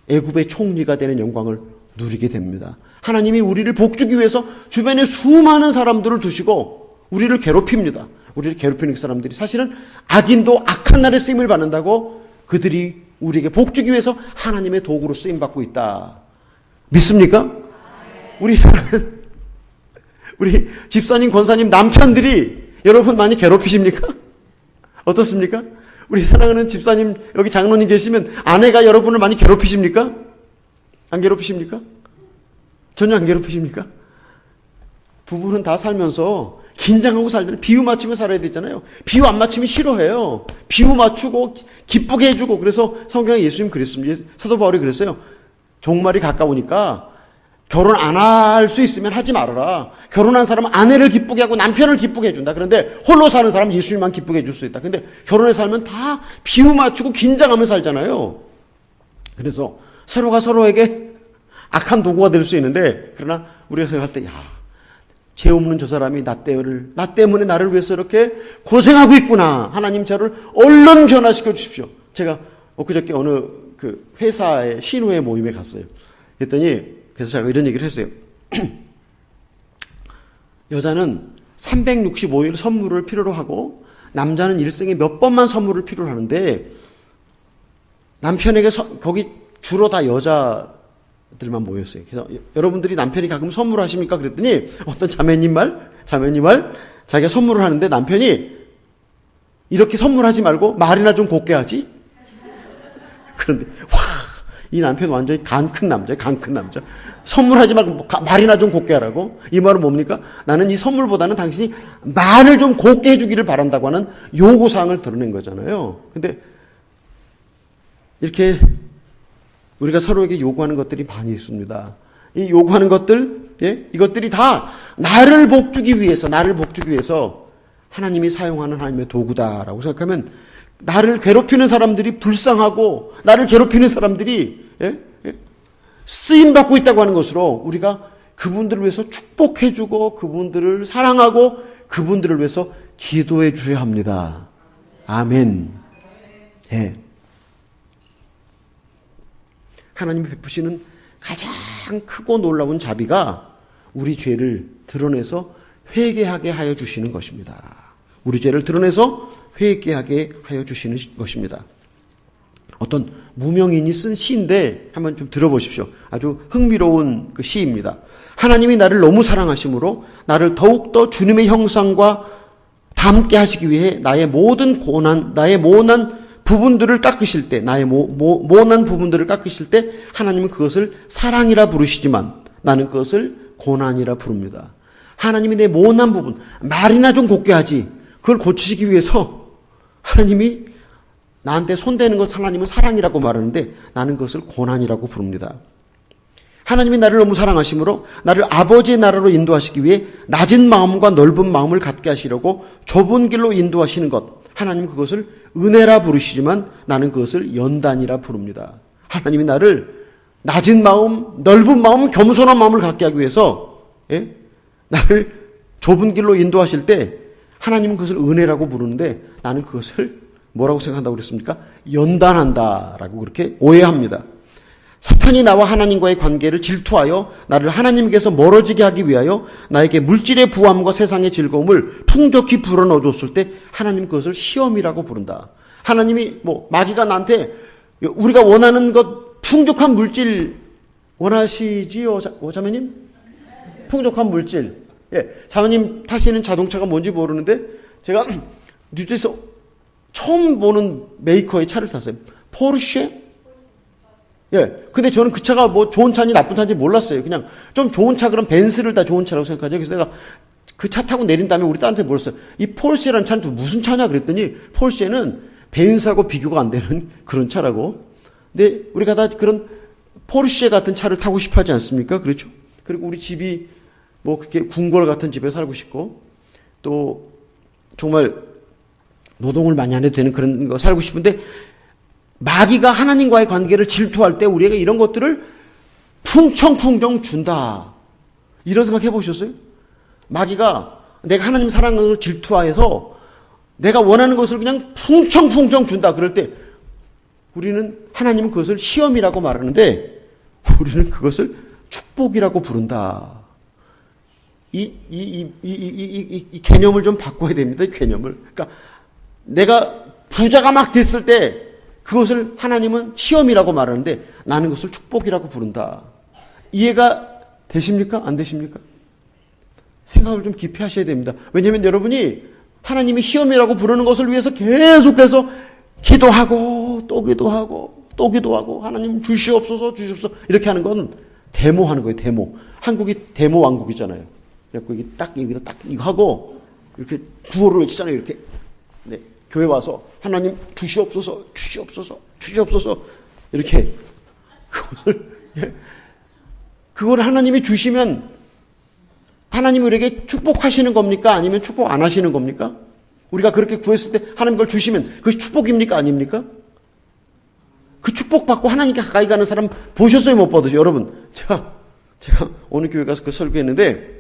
애굽의 총리가 되는 영광을 누리게 됩니다. 하나님이 우리를 복주기 위해서 주변에 수많은 사람들을 두시고 우리를 괴롭힙니다. 우리를 괴롭히는 그 사람들이 사실은 악인도 악한 날에 쓰임을 받는다고 그들이 우리에게 복주기 위해서 하나님의 도구로 쓰임받고 있다. 믿습니까? 우리 집사님, 권사님 남편들이 여러분 많이 괴롭히십니까? 어떻습니까? 우리 사랑하는 집사님, 여기 장로님 계시면 아내가 여러분을 많이 괴롭히십니까? 안 괴롭히십니까? 전혀 안 괴롭히십니까? 부부는 다 살면서 긴장하고 살잖아요. 비유 맞추며 살아야 되잖아요. 비유 안 맞추면 싫어해요. 비유 맞추고 기쁘게 해주고. 그래서 성경에 예수님 그랬습니다. 사도 바울이 그랬어요. 종말이 가까우니까 결혼 안 할 수 있으면 하지 말아라. 결혼한 사람은 아내를 기쁘게 하고 남편을 기쁘게 해준다. 그런데 홀로 사는 사람은 예수님만 기쁘게 해줄 수 있다. 근데 결혼해 살면 다 비유 맞추고 긴장하며 살잖아요. 그래서 서로가 서로에게 악한 도구가 될 수 있는데, 그러나 우리가 생각할 때, 죄 없는 저 사람이 나 때문에 나를 위해서 이렇게 고생하고 있구나. 하나님 저를 얼른 변화시켜 주십시오. 제가 엊그저께 어느 그 회사의 신우회 모임에 갔어요. 그랬더니 그래서 제가 이런 얘기를 했어요. 여자는 365일 선물을 필요로 하고 남자는 일생에 몇 번만 선물을 필요로 하는데 남편에게 거기 주로 다 여자들만 모였어요. 그래서 여러분들이 남편이 가끔 선물하십니까? 그랬더니 어떤 자매님 말 자기가 선물을 하는데 남편이 이렇게 선물하지 말고 말이나 좀 곱게 하지? 그런데 이 남편 완전히 간 큰 남자예요. 간 큰 남자. 선물하지 말고 말이나 좀 곱게 하라고. 이 말은 뭡니까? 나는 이 선물보다는 당신이 말을 좀 곱게 해주기를 바란다고 하는 요구사항을 드러낸 거잖아요. 근데 이렇게 우리가 서로에게 요구하는 것들이 많이 있습니다. 이 요구하는 것들, 이것들이 다 나를 복주기 위해서 하나님이 사용하는 하나님의 도구다라고 생각하면 나를 괴롭히는 사람들이 불쌍하고 나를 괴롭히는 사람들이 쓰임받고 있다고 하는 것으로 우리가 그분들을 위해서 축복해주고 그분들을 사랑하고 그분들을 위해서 기도해 주셔야 합니다. 아멘. 하나님이 베푸시는 가장 크고 놀라운 자비가 우리 죄를 드러내서 회개하게 하여 주시는 것입니다. 우리 죄를 드러내서 회개하게 하여 주시는 것입니다. 어떤 무명인이 쓴 시인데 한번 좀 들어보십시오. 아주 흥미로운 그 시입니다. 하나님이 나를 너무 사랑하심으로 나를 더욱더 주님의 형상과 닮게 하시기 위해 나의 모든 고난, 나의 모난 부분들을 깎으실 때, 나의 모난 부분들을 깎으실 때 하나님은 그것을 사랑이라 부르시지만 나는 그것을 고난이라 부릅니다. 하나님이 내 모난 부분, 말이나 좀 곱게 하지. 그걸 고치시기 위해서 하나님이 나한테 손대는 것 하나님은 사랑이라고 말하는데 나는 그것을 고난이라고 부릅니다. 하나님이 나를 너무 사랑하심으로 나를 아버지의 나라로 인도하시기 위해 낮은 마음과 넓은 마음을 갖게 하시려고 좁은 길로 인도하시는 것. 하나님은 그것을 은혜라 부르시지만 나는 그것을 연단이라 부릅니다. 하나님이 나를 낮은 마음, 넓은 마음, 겸손한 마음을 갖게 하기 위해서 나를 좁은 길로 인도하실 때 하나님은 그것을 은혜라고 부르는데 나는 그것을 뭐라고 생각한다고 그랬습니까? 연단한다라고 그렇게 오해합니다. 사탄이 나와 하나님과의 관계를 질투하여 나를 하나님께서 멀어지게 하기 위하여 나에게 물질의 부함과 세상의 즐거움을 풍족히 불어넣어 줬을 때 하나님 그것을 시험이라고 부른다. 하나님이 마귀가 나한테 우리가 원하는 것 풍족한 물질 원하시지요, 자매님? 풍족한 물질. 자매님 타시는 자동차가 뭔지 모르는데 제가 뉴스에서 처음 보는 메이커의 차를 탔어요. 포르쉐? 근데 저는 그 차가 좋은 차인지 나쁜 차인지 몰랐어요. 그냥 좀 좋은 차, 그럼 벤츠를 다 좋은 차라고 생각하죠. 그래서 내가 그 차 타고 내린 다음에 우리 딸한테 물었어요. 이 포르쉐라는 차는 또 무슨 차냐 그랬더니 포르쉐는 벤츠하고 비교가 안 되는 그런 차라고. 근데 우리가 다 그런 포르쉐 같은 차를 타고 싶어 하지 않습니까? 그렇죠? 그리고 우리 집이 그렇게 궁궐 같은 집에 살고 싶고 또 정말 노동을 많이 안 해도 되는 그런 거 살고 싶은데 마귀가 하나님과의 관계를 질투할 때 우리에게 이런 것들을 풍청풍청 준다. 이런 생각 해보셨어요? 마귀가 내가 하나님 사랑하는 것을 질투하여서 내가 원하는 것을 그냥 풍청풍청 준다. 그럴 때 우리는 하나님은 그것을 시험이라고 말하는데 우리는 그것을 축복이라고 부른다. 이 개념을 좀 바꿔야 됩니다. 이 개념을. 그러니까 내가 부자가 막 됐을 때 그것을 하나님은 시험이라고 말하는데 나는 그것을 축복이라고 부른다. 이해가 되십니까? 안 되십니까? 생각을 좀 깊이 하셔야 됩니다. 왜냐하면 여러분이 하나님이 시험이라고 부르는 것을 위해서 계속해서 기도하고 또 기도하고 또 기도하고 하나님 주시옵소서 주시옵소서 이렇게 하는 건 데모하는 거예요. 데모. 한국이 데모 왕국이잖아요. 그래서 이게 딱 여기다 딱 이거 하고 이렇게 구호를 외치잖아요. 이렇게 네, 교회 와서 하나님 주시옵소서 주시옵소서 주시옵소서 이렇게 그걸 하나님이 주시면 하나님이 우리에게 축복하시는 겁니까? 아니면 축복 안 하시는 겁니까? 우리가 그렇게 구했을 때 하나님 그걸 주시면 그것이 축복입니까? 아닙니까? 그 축복받고 하나님께 가까이 가는 사람 보셨어요? 못 보셨어요? 여러분 제가 어느 교회 가서 그 설교했는데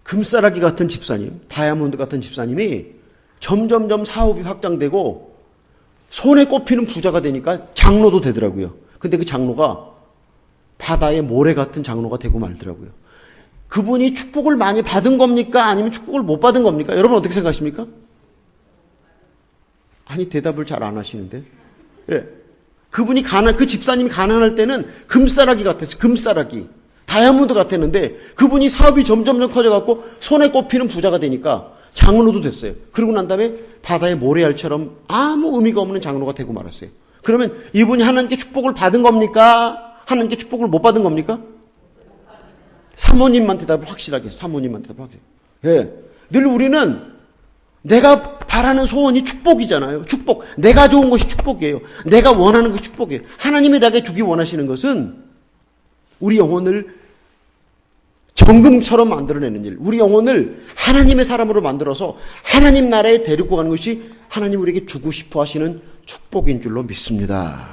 금싸라기 같은 집사님, 다이아몬드 같은 집사님이 점점점 사업이 확장되고 손에 꼽히는 부자가 되니까 장로도 되더라고요. 근데 그 장로가 바다의 모래 같은 장로가 되고 말더라고요. 그분이 축복을 많이 받은 겁니까? 아니면 축복을 못 받은 겁니까? 여러분 어떻게 생각하십니까? 아니 대답을 잘 안 하시는데. 예. 그분이 그 집사님이 가난할 때는 금싸라기 같았어요. 금싸라기. 다이아몬드 같았는데 그분이 사업이 점점점 커져갖고 손에 꼽히는 부자가 되니까 장로도 됐어요. 그러고 난 다음에 바다의 모래알처럼 아무 의미가 없는 장로가 되고 말았어요. 그러면 이분이 하나님께 축복을 받은 겁니까? 하나님께 축복을 못 받은 겁니까? 사모님만 대답을 확실하게. 사모님만 대답을 확실하게. 예. 늘 우리는 내가 바라는 소원이 축복이잖아요. 축복. 내가 좋은 것이 축복이에요. 내가 원하는 것이 축복이에요. 하나님이 나에게 주기 원하시는 것은 우리 영혼을 정금처럼 만들어내는 일. 우리 영혼을 하나님의 사람으로 만들어서 하나님 나라에 데리고 가는 것이 하나님 우리에게 주고 싶어 하시는 축복인 줄로 믿습니다.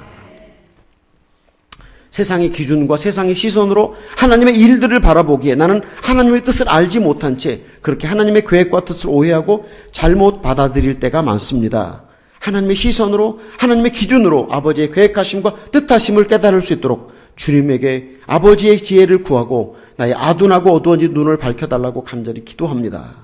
세상의 기준과 세상의 시선으로 하나님의 일들을 바라보기에 나는 하나님의 뜻을 알지 못한 채 그렇게 하나님의 계획과 뜻을 오해하고 잘못 받아들일 때가 많습니다. 하나님의 시선으로 하나님의 기준으로 아버지의 계획하심과 뜻하심을 깨달을 수 있도록 주님에게 아버지의 지혜를 구하고 나의 아둔하고 어두워진 눈을 밝혀달라고 간절히 기도합니다.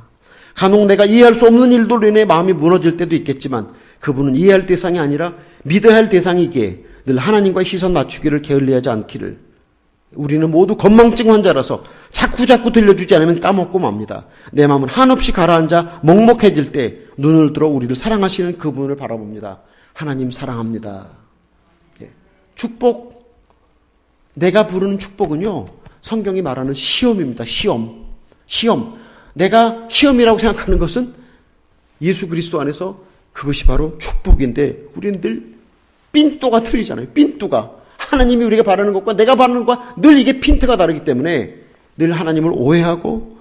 간혹 내가 이해할 수 없는 일들로 인해 마음이 무너질 때도 있겠지만 그분은 이해할 대상이 아니라 믿어야 할 대상이기에 늘 하나님과의 시선 맞추기를 게을리하지 않기를. 우리는 모두 건망증 환자라서 자꾸 들려주지 않으면 까먹고 맙니다. 내 마음은 한없이 가라앉아 먹먹해질 때 눈을 들어 우리를 사랑하시는 그분을 바라봅니다. 하나님 사랑합니다. 축복, 내가 부르는 축복은요 성경이 말하는 시험입니다. 시험. 내가 시험이라고 생각하는 것은 예수 그리스도 안에서 그것이 바로 축복인데 우리는 늘 핀도가 틀리잖아요. 핀도가. 하나님이 우리가 바라는 것과 내가 바라는 것과 늘 이게 핀트가 다르기 때문에 늘 하나님을 오해하고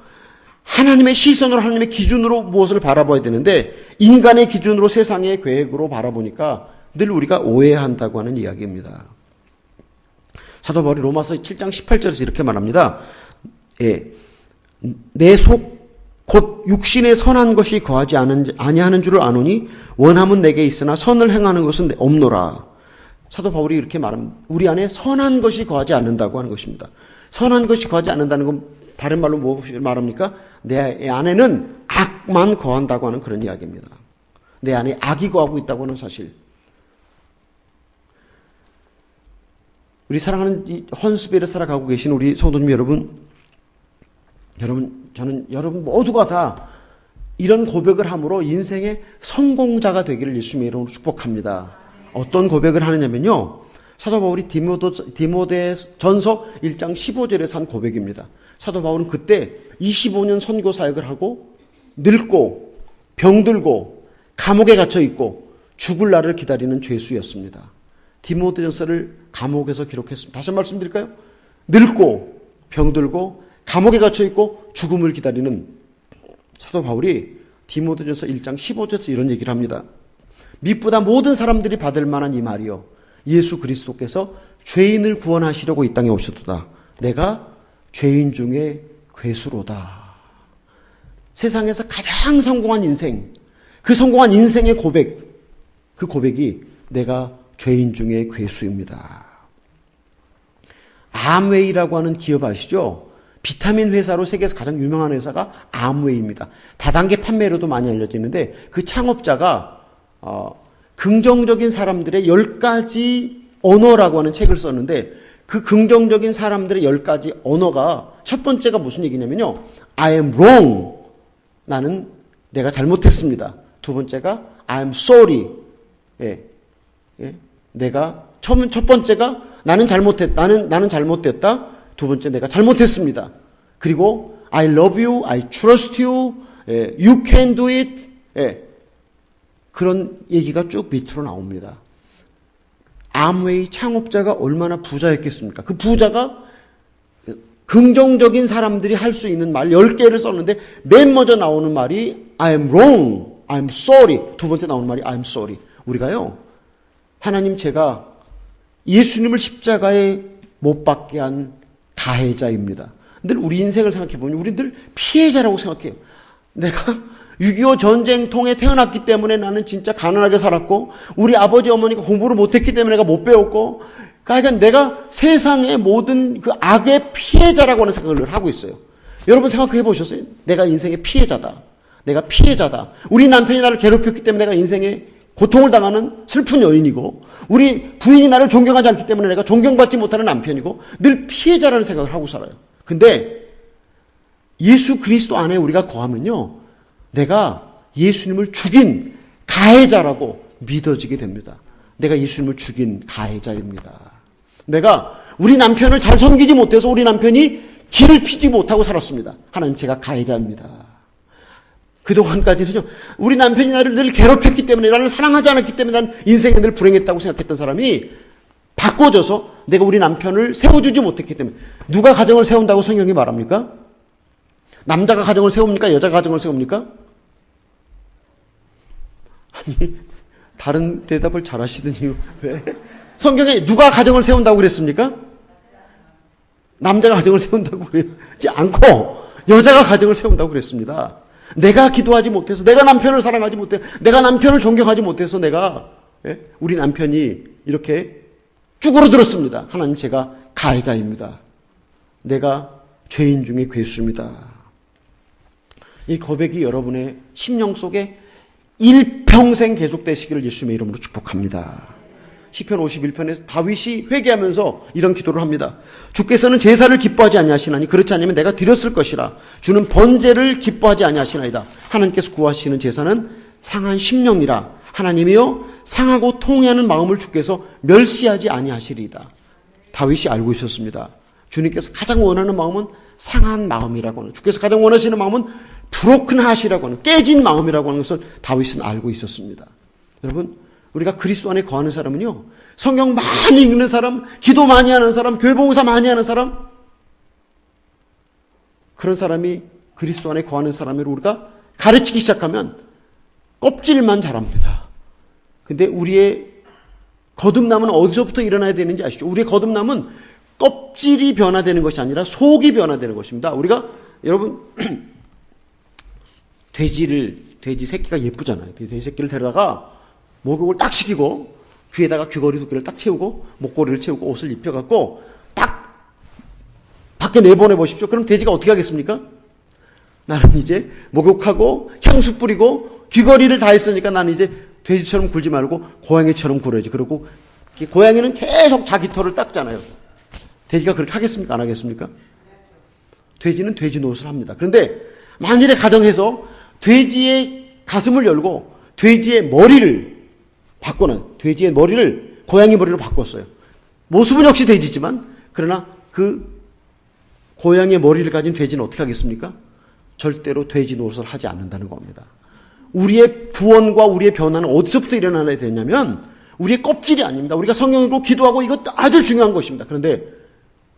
하나님의 시선으로 하나님의 기준으로 무엇을 바라봐야 되는데 인간의 기준으로 세상의 계획으로 바라보니까 늘 우리가 오해한다고 하는 이야기입니다. 사도 바울이 로마서 7장 18절에서 이렇게 말합니다. 예, 내 속 곧 육신의 선한 것이 거하지 아니하는 줄을 아노니 원함은 내게 있으나 선을 행하는 것은 없노라. 사도 바울이 이렇게 말합니다. 우리 안에 선한 것이 거하지 않는다고 하는 것입니다. 선한 것이 거하지 않는다는 건 다른 말로 무엇을 말합니까? 내 안에는 악만 거한다고 하는 그런 이야기입니다. 내 안에 악이 거하고 있다고 하는 사실. 우리 사랑하는 헌스베르 살아가고 계신 우리 성도님 여러분, 저는 여러분 모두가 다 이런 고백을 함으로 인생의 성공자가 되기를 예수님의 이름으로 축복합니다. 어떤 고백을 하느냐면요. 사도 바울이 디모데 전서 1장 15절에서 한 고백입니다. 사도 바울은 그때 25년 선교 사역을 하고 늙고 병들고 감옥에 갇혀 있고 죽을 날을 기다리는 죄수였습니다. 디모데 전서를 감옥에서 기록했습니다. 다시 말씀드릴까요? 늙고 병들고 감옥에 갇혀 있고 죽음을 기다리는 사도 바울이 디모데전서 1장 15절에서 이런 얘기를 합니다. 밑보다 모든 사람들이 받을 만한 이 말이요 예수 그리스도께서 죄인을 구원하시려고 이 땅에 오셨도다. 내가 죄인 중에 괴수로다. 세상에서 가장 성공한 인생, 그 성공한 인생의 고백, 그 고백이 내가 죄인 중에 괴수입니다. 암웨이라고 하는 기업 아시죠? 비타민 회사로 세계에서 가장 유명한 회사가 암웨이입니다. 다단계 판매로도 많이 알려지는데 그 창업자가 긍정적인 사람들의 10가지 언어라고 하는 책을 썼는데 그 긍정적인 사람들의 10가지 언어가 첫 번째가 무슨 얘기냐면요. I am wrong. 나는 내가 잘못했습니다. 두 번째가 I am sorry. 예. 예. 내가 첫 번째가 나는 잘못됐다. 두 번째 내가 잘못했습니다. 그리고 I love you, I trust you, 예. you can do it. 예. 그런 얘기가 쭉 밑으로 나옵니다. 암웨이 창업자가 얼마나 부자였겠습니까? 그 부자가 긍정적인 사람들이 할 수 있는 말 10개를 썼는데 맨 먼저 나오는 말이 I am wrong, I am sorry. 두 번째 나오는 말이 I am sorry. 우리가요, 하나님 제가 예수님을 십자가에 못 박게 한 가해자입니다. 늘 우리 인생을 생각해 보면 우리 늘 피해자라고 생각해요. 내가 6.25 전쟁통에 태어났기 때문에 나는 진짜 가난하게 살았고, 우리 아버지 어머니가 공부를 못했기 때문에 내가 못 배웠고, 그러니까 내가 세상의 모든 그 악의 피해자라고 하는 생각을 하고 있어요. 여러분 생각해 보셨어요? 내가 인생의 피해자다. 내가 피해자다. 우리 남편이 나를 괴롭혔기 때문에 내가 인생에 고통을 당하는 슬픈 여인이고, 우리 부인이 나를 존경하지 않기 때문에 내가 존경받지 못하는 남편이고, 늘 피해자라는 생각을 하고 살아요. 근데 예수 그리스도 안에 우리가 거하면요, 내가 예수님을 죽인 가해자라고 믿어지게 됩니다. 내가 예수님을 죽인 가해자입니다. 내가 우리 남편을 잘 섬기지 못해서 우리 남편이 길을 피지 못하고 살았습니다. 하나님 제가 가해자입니다. 그동안까지는 우리 남편이 나를 늘 괴롭혔기 때문에, 나를 사랑하지 않았기 때문에 난 인생에 늘 불행했다고 생각했던 사람이 바꿔져서 내가 우리 남편을 세워주지 못했기 때문에. 누가 가정을 세운다고 성경이 말합니까? 남자가 가정을 세웁니까? 여자가 가정을 세웁니까? 아니, 다른 대답을 잘 하시더니 왜? 성경에 누가 가정을 세운다고 그랬습니까? 남자가 가정을 세운다고 그러지 않고 여자가 가정을 세운다고 그랬습니다. 내가 기도하지 못해서, 내가 남편을 사랑하지 못해서, 내가 남편을 존경하지 못해서 내가, 우리 남편이 이렇게 쭈그러들었습니다. 하나님 제가 가해자입니다. 내가 죄인 중에 괴수입니다. 이 고백이 여러분의 심령 속에 일평생 계속되시기를 예수님의 이름으로 축복합니다. 시편 51편에서 다윗이 회개하면서 이런 기도를 합니다. 주께서는 제사를 기뻐하지 아니하시나니 그렇지 않으면 내가 드렸을 것이라. 주는 번제를 기뻐하지 아니하시나이다. 하나님께서 구하시는 제사는 상한 심령이라. 하나님이여 상하고 통회하는 마음을 주께서 멸시하지 아니하시리이다. 다윗이 알고 있었습니다. 주님께서 가장 원하는 마음은 상한 마음이라고 하는, 주께서 가장 원하시는 마음은 브로큰 하시라고 하는, 깨진 마음이라고 하는 것을 다윗은 알고 있었습니다. 여러분, 우리가 그리스도 안에 거하는 사람은요, 성경 많이 읽는 사람, 기도 많이 하는 사람, 교회 봉사 많이 하는 사람, 그런 사람이 그리스도 안에 거하는 사람으로 우리가 가르치기 시작하면 껍질만 자랍니다. 근데 우리의 거듭남은 어디서부터 일어나야 되는지 아시죠? 우리의 거듭남은 껍질이 변화되는 것이 아니라 속이 변화되는 것입니다. 우리가, 여러분, 돼지 새끼가 예쁘잖아요. 돼지 새끼를 데려다가 목욕을 딱 시키고 귀에다가 귀걸이 2개를 딱 채우고 목걸이를 채우고 옷을 입혀갖고 딱 밖에 내보내 보십시오. 그럼 돼지가 어떻게 하겠습니까? 나는 이제 목욕하고 향수 뿌리고 귀걸이를 다 했으니까 나는 이제 돼지처럼 굴지 말고 고양이처럼 굴어야지. 그리고 고양이는 계속 자기 털을 닦잖아요. 돼지가 그렇게 하겠습니까? 안 하겠습니까? 돼지는 돼지 노릇을 합니다. 그런데 만일에 가정에서 돼지의 가슴을 열고 돼지의 머리를 돼지의 머리를 고양이 머리로 바꿨어요. 모습은 역시 돼지지만, 그러나 그 고양이의 머리를 가진 돼지는 어떻게 하겠습니까? 절대로 돼지 노릇을 하지 않는다는 겁니다. 우리의 구원과 우리의 변화는 어디서부터 일어나야 되냐면 우리의 껍질이 아닙니다. 우리가 성경 읽고 기도하고 이것도 아주 중요한 것입니다. 그런데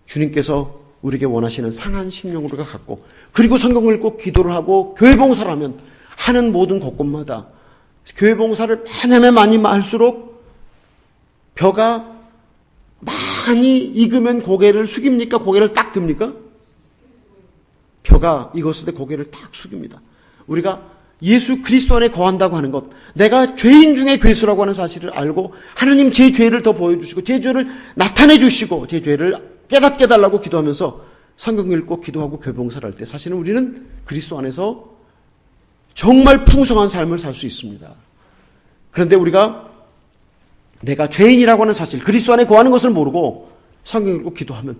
주님께서 우리에게 원하시는 상한 심령으로 갖고, 그리고 성경을 읽고 기도를 하고 교회 봉사를 하면 하는 모든 곳곳마다 교회 봉사를 많이 할수록 벼가 많이 익으면 고개를 숙입니까? 고개를 딱 듭니까? 벼가 익었을 때 고개를 딱 숙입니다. 우리가 예수 그리스도 안에 거한다고 하는 것, 내가 죄인 중에 괴수라고 하는 사실을 알고 하나님 제 죄를 더 보여주시고 제 죄를 나타내 주시고 제 죄를 깨닫게 해달라고 기도하면서 성경 읽고 기도하고 교회 봉사를 할 때 사실은 우리는 그리스도 안에서 정말 풍성한 삶을 살 수 있습니다. 그런데 우리가 내가 죄인이라고 하는 사실, 그리스도 안에 거하는 것을 모르고 성경 읽고 기도하면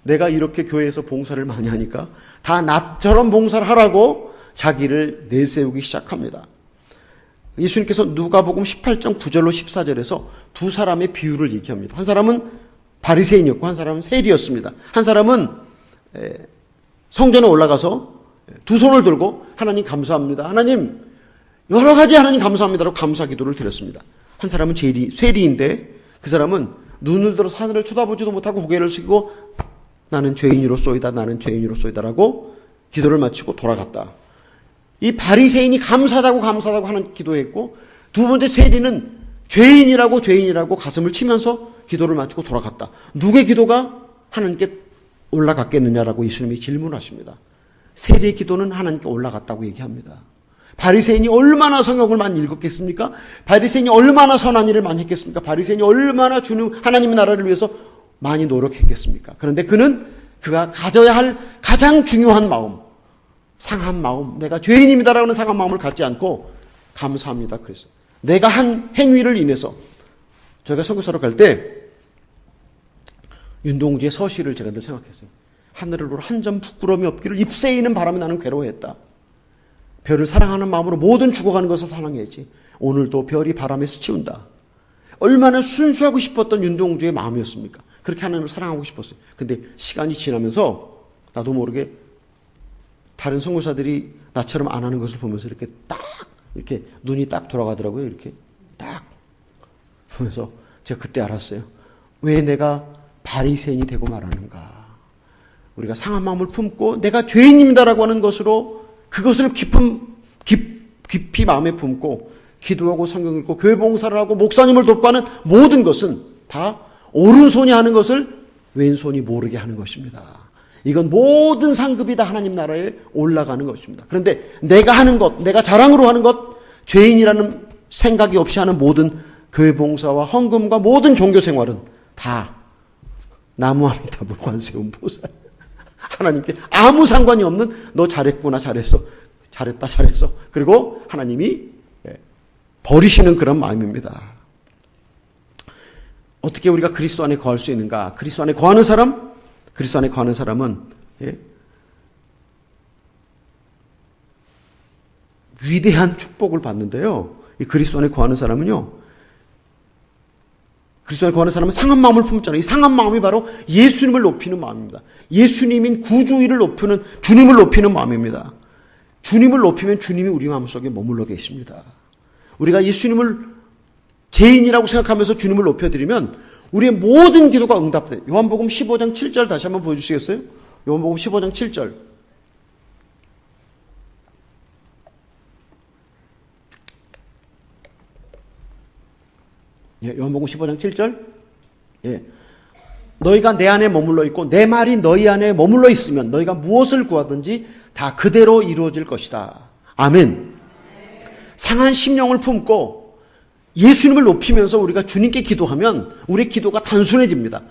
내가 이렇게 교회에서 봉사를 많이 하니까 다 나처럼 봉사를 하라고 자기를 내세우기 시작합니다. 예수님께서 누가복음 18장 9절로 14절에서 두 사람의 비유를 얘기합니다. 한 사람은 바리새인이었고 한 사람은 세리였습니다. 한 사람은 성전에 올라가서 두 손을 들고 하나님 감사합니다. 하나님 여러 가지 하나님 감사합니다라고 감사 기도를 드렸습니다. 한 사람은 세리인데 그 사람은 눈을 들어서 하늘을 쳐다보지도 못하고 고개를 숙이고 나는 죄인으로소이다 나는 죄인으로소이다라고 기도를 마치고 돌아갔다. 이 바리새인이 감사하다고 하는 기도했고 두 번째 세리는 죄인이라고 가슴을 치면서 기도를 마치고 돌아갔다. 누구의 기도가 하나님께 올라갔겠느냐라고 예수님이 질문하십니다. 세리의 기도는 하나님께 올라갔다고 얘기합니다. 바리새인이 얼마나 성경을 많이 읽었겠습니까? 바리새인이 얼마나 선한 일을 많이 했겠습니까? 바리새인이 얼마나 하나님의 나라를 위해서 많이 노력했겠습니까? 그런데 그가 가져야 할 가장 중요한 마음, 상한 마음, 내가 죄인입니다라는 상한 마음을 갖지 않고 감사합니다. 그래서 내가 한 행위를 인해서 저희가 선교사로 갈 때 윤동주의 서시를 제가 늘 생각했어요. 하늘을 보러 한 점 부끄러움이 없기를 잎새에 있는 바람에 나는 괴로워했다. 별을 사랑하는 마음으로 모든 죽어가는 것을 사랑해야지. 오늘도 별이 바람에 스치운다. 얼마나 순수하고 싶었던 윤동주의 마음이었습니까? 그렇게 하나님을 사랑하고 싶었어요. 근데 시간이 지나면서 나도 모르게 다른 선교사들이 나처럼 안 하는 것을 보면서 이렇게 눈이 딱 돌아가더라고요. 이렇게 딱 보면서 제가 그때 알았어요. 왜 내가 바리새인이 되고 말하는가. 우리가 상한 마음을 품고 내가 죄인입니다라고 하는 것으로 그것을 깊이 마음에 품고 기도하고 성경 읽고 교회 봉사를 하고 목사님을 돕고 하는 모든 것은 다 오른손이 하는 것을 왼손이 모르게 하는 것입니다. 이건 모든 상급이 다 하나님 나라에 올라가는 것입니다. 그런데 내가 하는 것, 내가 자랑으로 하는 것, 죄인이라는 생각이 없이 하는 모든 교회 봉사와 헌금과 모든 종교 생활은 다 나무아미타 불관세음 보살 하나님께 아무 상관이 없는 너 잘했구나 잘했어 잘했어 그리고 하나님이 버리시는 그런 마음입니다. 어떻게 우리가 그리스도 안에 거할 수 있는가? 그리스도 안에 거하는 사람은 위대한 축복을 받는데요. 이 그리스도 안에 거하는 사람은요. 그리스도 안에 거하는 사람은 상한 마음을 품잖아요. 이 상한 마음이 바로 예수님을 높이는 마음입니다. 예수님인 구주의를 높이는 주님을 높이는 마음입니다. 주님을 높이면 주님이 우리 마음속에 머물러 계십니다. 우리가 예수님을 죄인이라고 생각하면서 주님을 높여드리면 우리의 모든 기도가 응답돼요. 요한복음 15장 7절 다시 한번 보여주시겠어요? 요한복음 15장 7절. 요한복음 15장 7절. 너희가 내 안에 머물러 있고 내 말이 너희 안에 머물러 있으면 너희가 무엇을 구하든지 다 그대로 이루어질 것이다. 아멘. 상한 심령을 품고 예수님을 높이면서 우리가 주님께 기도하면 우리의 기도가 단순해집니다.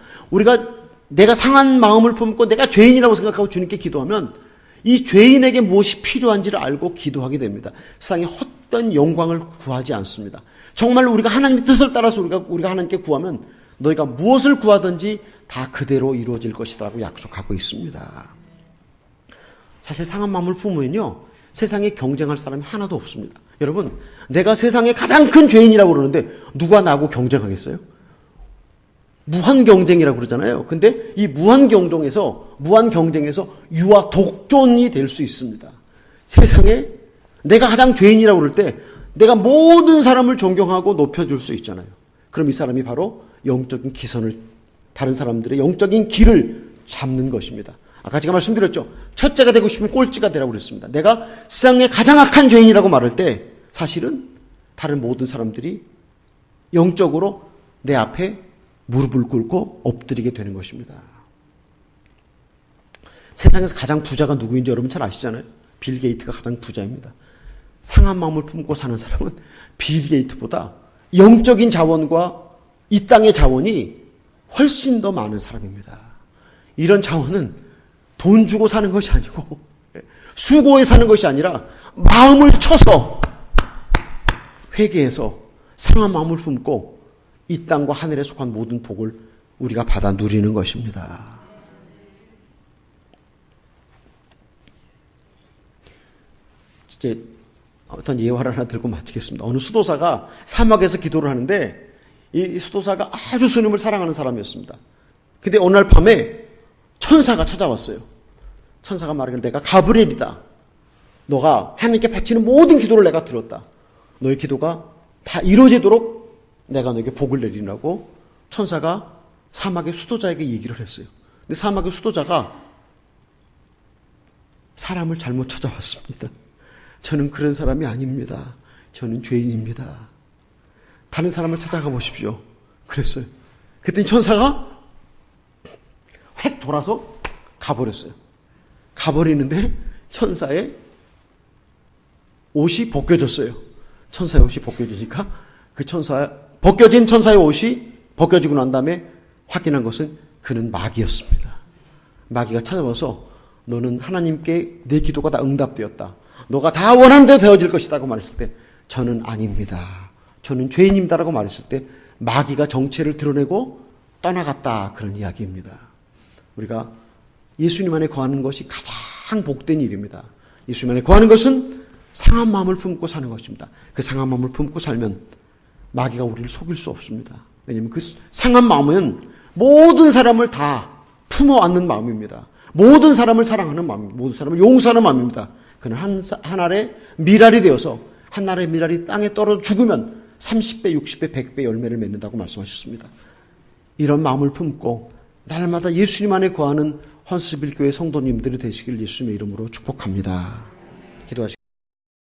내가 상한 마음을 품고 내가 죄인이라고 생각하고 주님께 기도하면 이 죄인에게 무엇이 필요한지를 알고 기도하게 됩니다. 세상에 헛된 영광을 구하지 않습니다. 정말 우리가 하나님의 뜻을 따라서 우리가 하나님께 구하면 너희가 무엇을 구하든지 다 그대로 이루어질 것이라고 약속하고 있습니다. 사실 상한 마음을 품으면요 세상에 경쟁할 사람이 하나도 없습니다. 여러분, 내가 세상에 가장 큰 죄인이라고 그러는데 누가 나하고 경쟁하겠어요? 무한 경쟁이라고 그러잖아요. 근데 이 무한 경쟁에서 유아 독존이 될 수 있습니다. 세상에 내가 가장 죄인이라고 그럴 때 내가 모든 사람을 존경하고 높여줄 수 있잖아요. 그럼 이 사람이 바로 영적인 기선을, 다른 사람들의 영적인 길을 잡는 것입니다. 아까 제가 말씀드렸죠. 첫째가 되고 싶으면 꼴찌가 되라고 그랬습니다. 내가 세상에 가장 악한 죄인이라고 말할 때 사실은 다른 모든 사람들이 영적으로 내 앞에 무릎을 꿇고 엎드리게 되는 것입니다. 세상에서 가장 부자가 누구인지 여러분 잘 아시잖아요. 빌 게이트가 가장 부자입니다. 상한 마음을 품고 사는 사람은 빌 게이트보다 영적인 자원과 이 땅의 자원이 훨씬 더 많은 사람입니다. 이런 자원은 돈 주고 사는 것이 아니고 수고해 사는 것이 아니라 마음을 쳐서 회개해서 상한 마음을 품고 이 땅과 하늘에 속한 모든 복을 우리가 받아 누리는 것입니다. 이제 어떤 예화를 하나 들고 마치겠습니다. 어느 수도사가 사막에서 기도를 하는데 이 수도사가 아주 주님을 사랑하는 사람이었습니다. 근데 어느 날 밤에 천사가 찾아왔어요. 천사가 말하길 내가 가브리엘이다. 너가 하나님께 바치는 모든 기도를 내가 들었다. 너의 기도가 다 이루어지도록 내가 너에게 복을 내리라고 천사가 사막의 수도자에게 얘기를 했어요. 근데 사막의 수도자가 사람을 잘못 찾아왔습니다. 저는 그런 사람이 아닙니다. 저는 죄인입니다. 다른 사람을 찾아가 보십시오. 그랬어요. 그랬더니 천사가 획 돌아서 가버렸어요. 가버리는데 천사의 옷이 벗겨졌어요. 천사의 옷이 벗겨지니까 벗겨진 천사의 옷이 벗겨지고 난 다음에 확인한 것은 그는 마귀였습니다. 마귀가 찾아와서 너는 하나님께 내 기도가 다 응답되었다. 너가 다 원하는 대로 되어질 것이다고 말했을 때 저는 아닙니다. 저는 죄인입니다라고 말했을 때 마귀가 정체를 드러내고 떠나갔다. 그런 이야기입니다. 우리가 예수님 안에 거하는 것이 가장 복된 일입니다. 예수님 안에 거하는 것은 상한 마음을 품고 사는 것입니다. 그 상한 마음을 품고 살면 마귀가 우리를 속일 수 없습니다. 왜냐하면 그 상한 마음은 모든 사람을 다 품어 안는 마음입니다. 모든 사람을 사랑하는 마음입니다. 모든 사람을 용서하는 마음입니다. 그는 한 알의 미랄이 되어서 한 알의 미랄이 땅에 떨어져 죽으면 30배, 60배, 100배 열매를 맺는다고 말씀하셨습니다. 이런 마음을 품고 날마다 예수님 안에 거하는 헌스빌 교회 성도님들이 되시길 예수님의 이름으로 축복합니다. 기도하시겠습니다.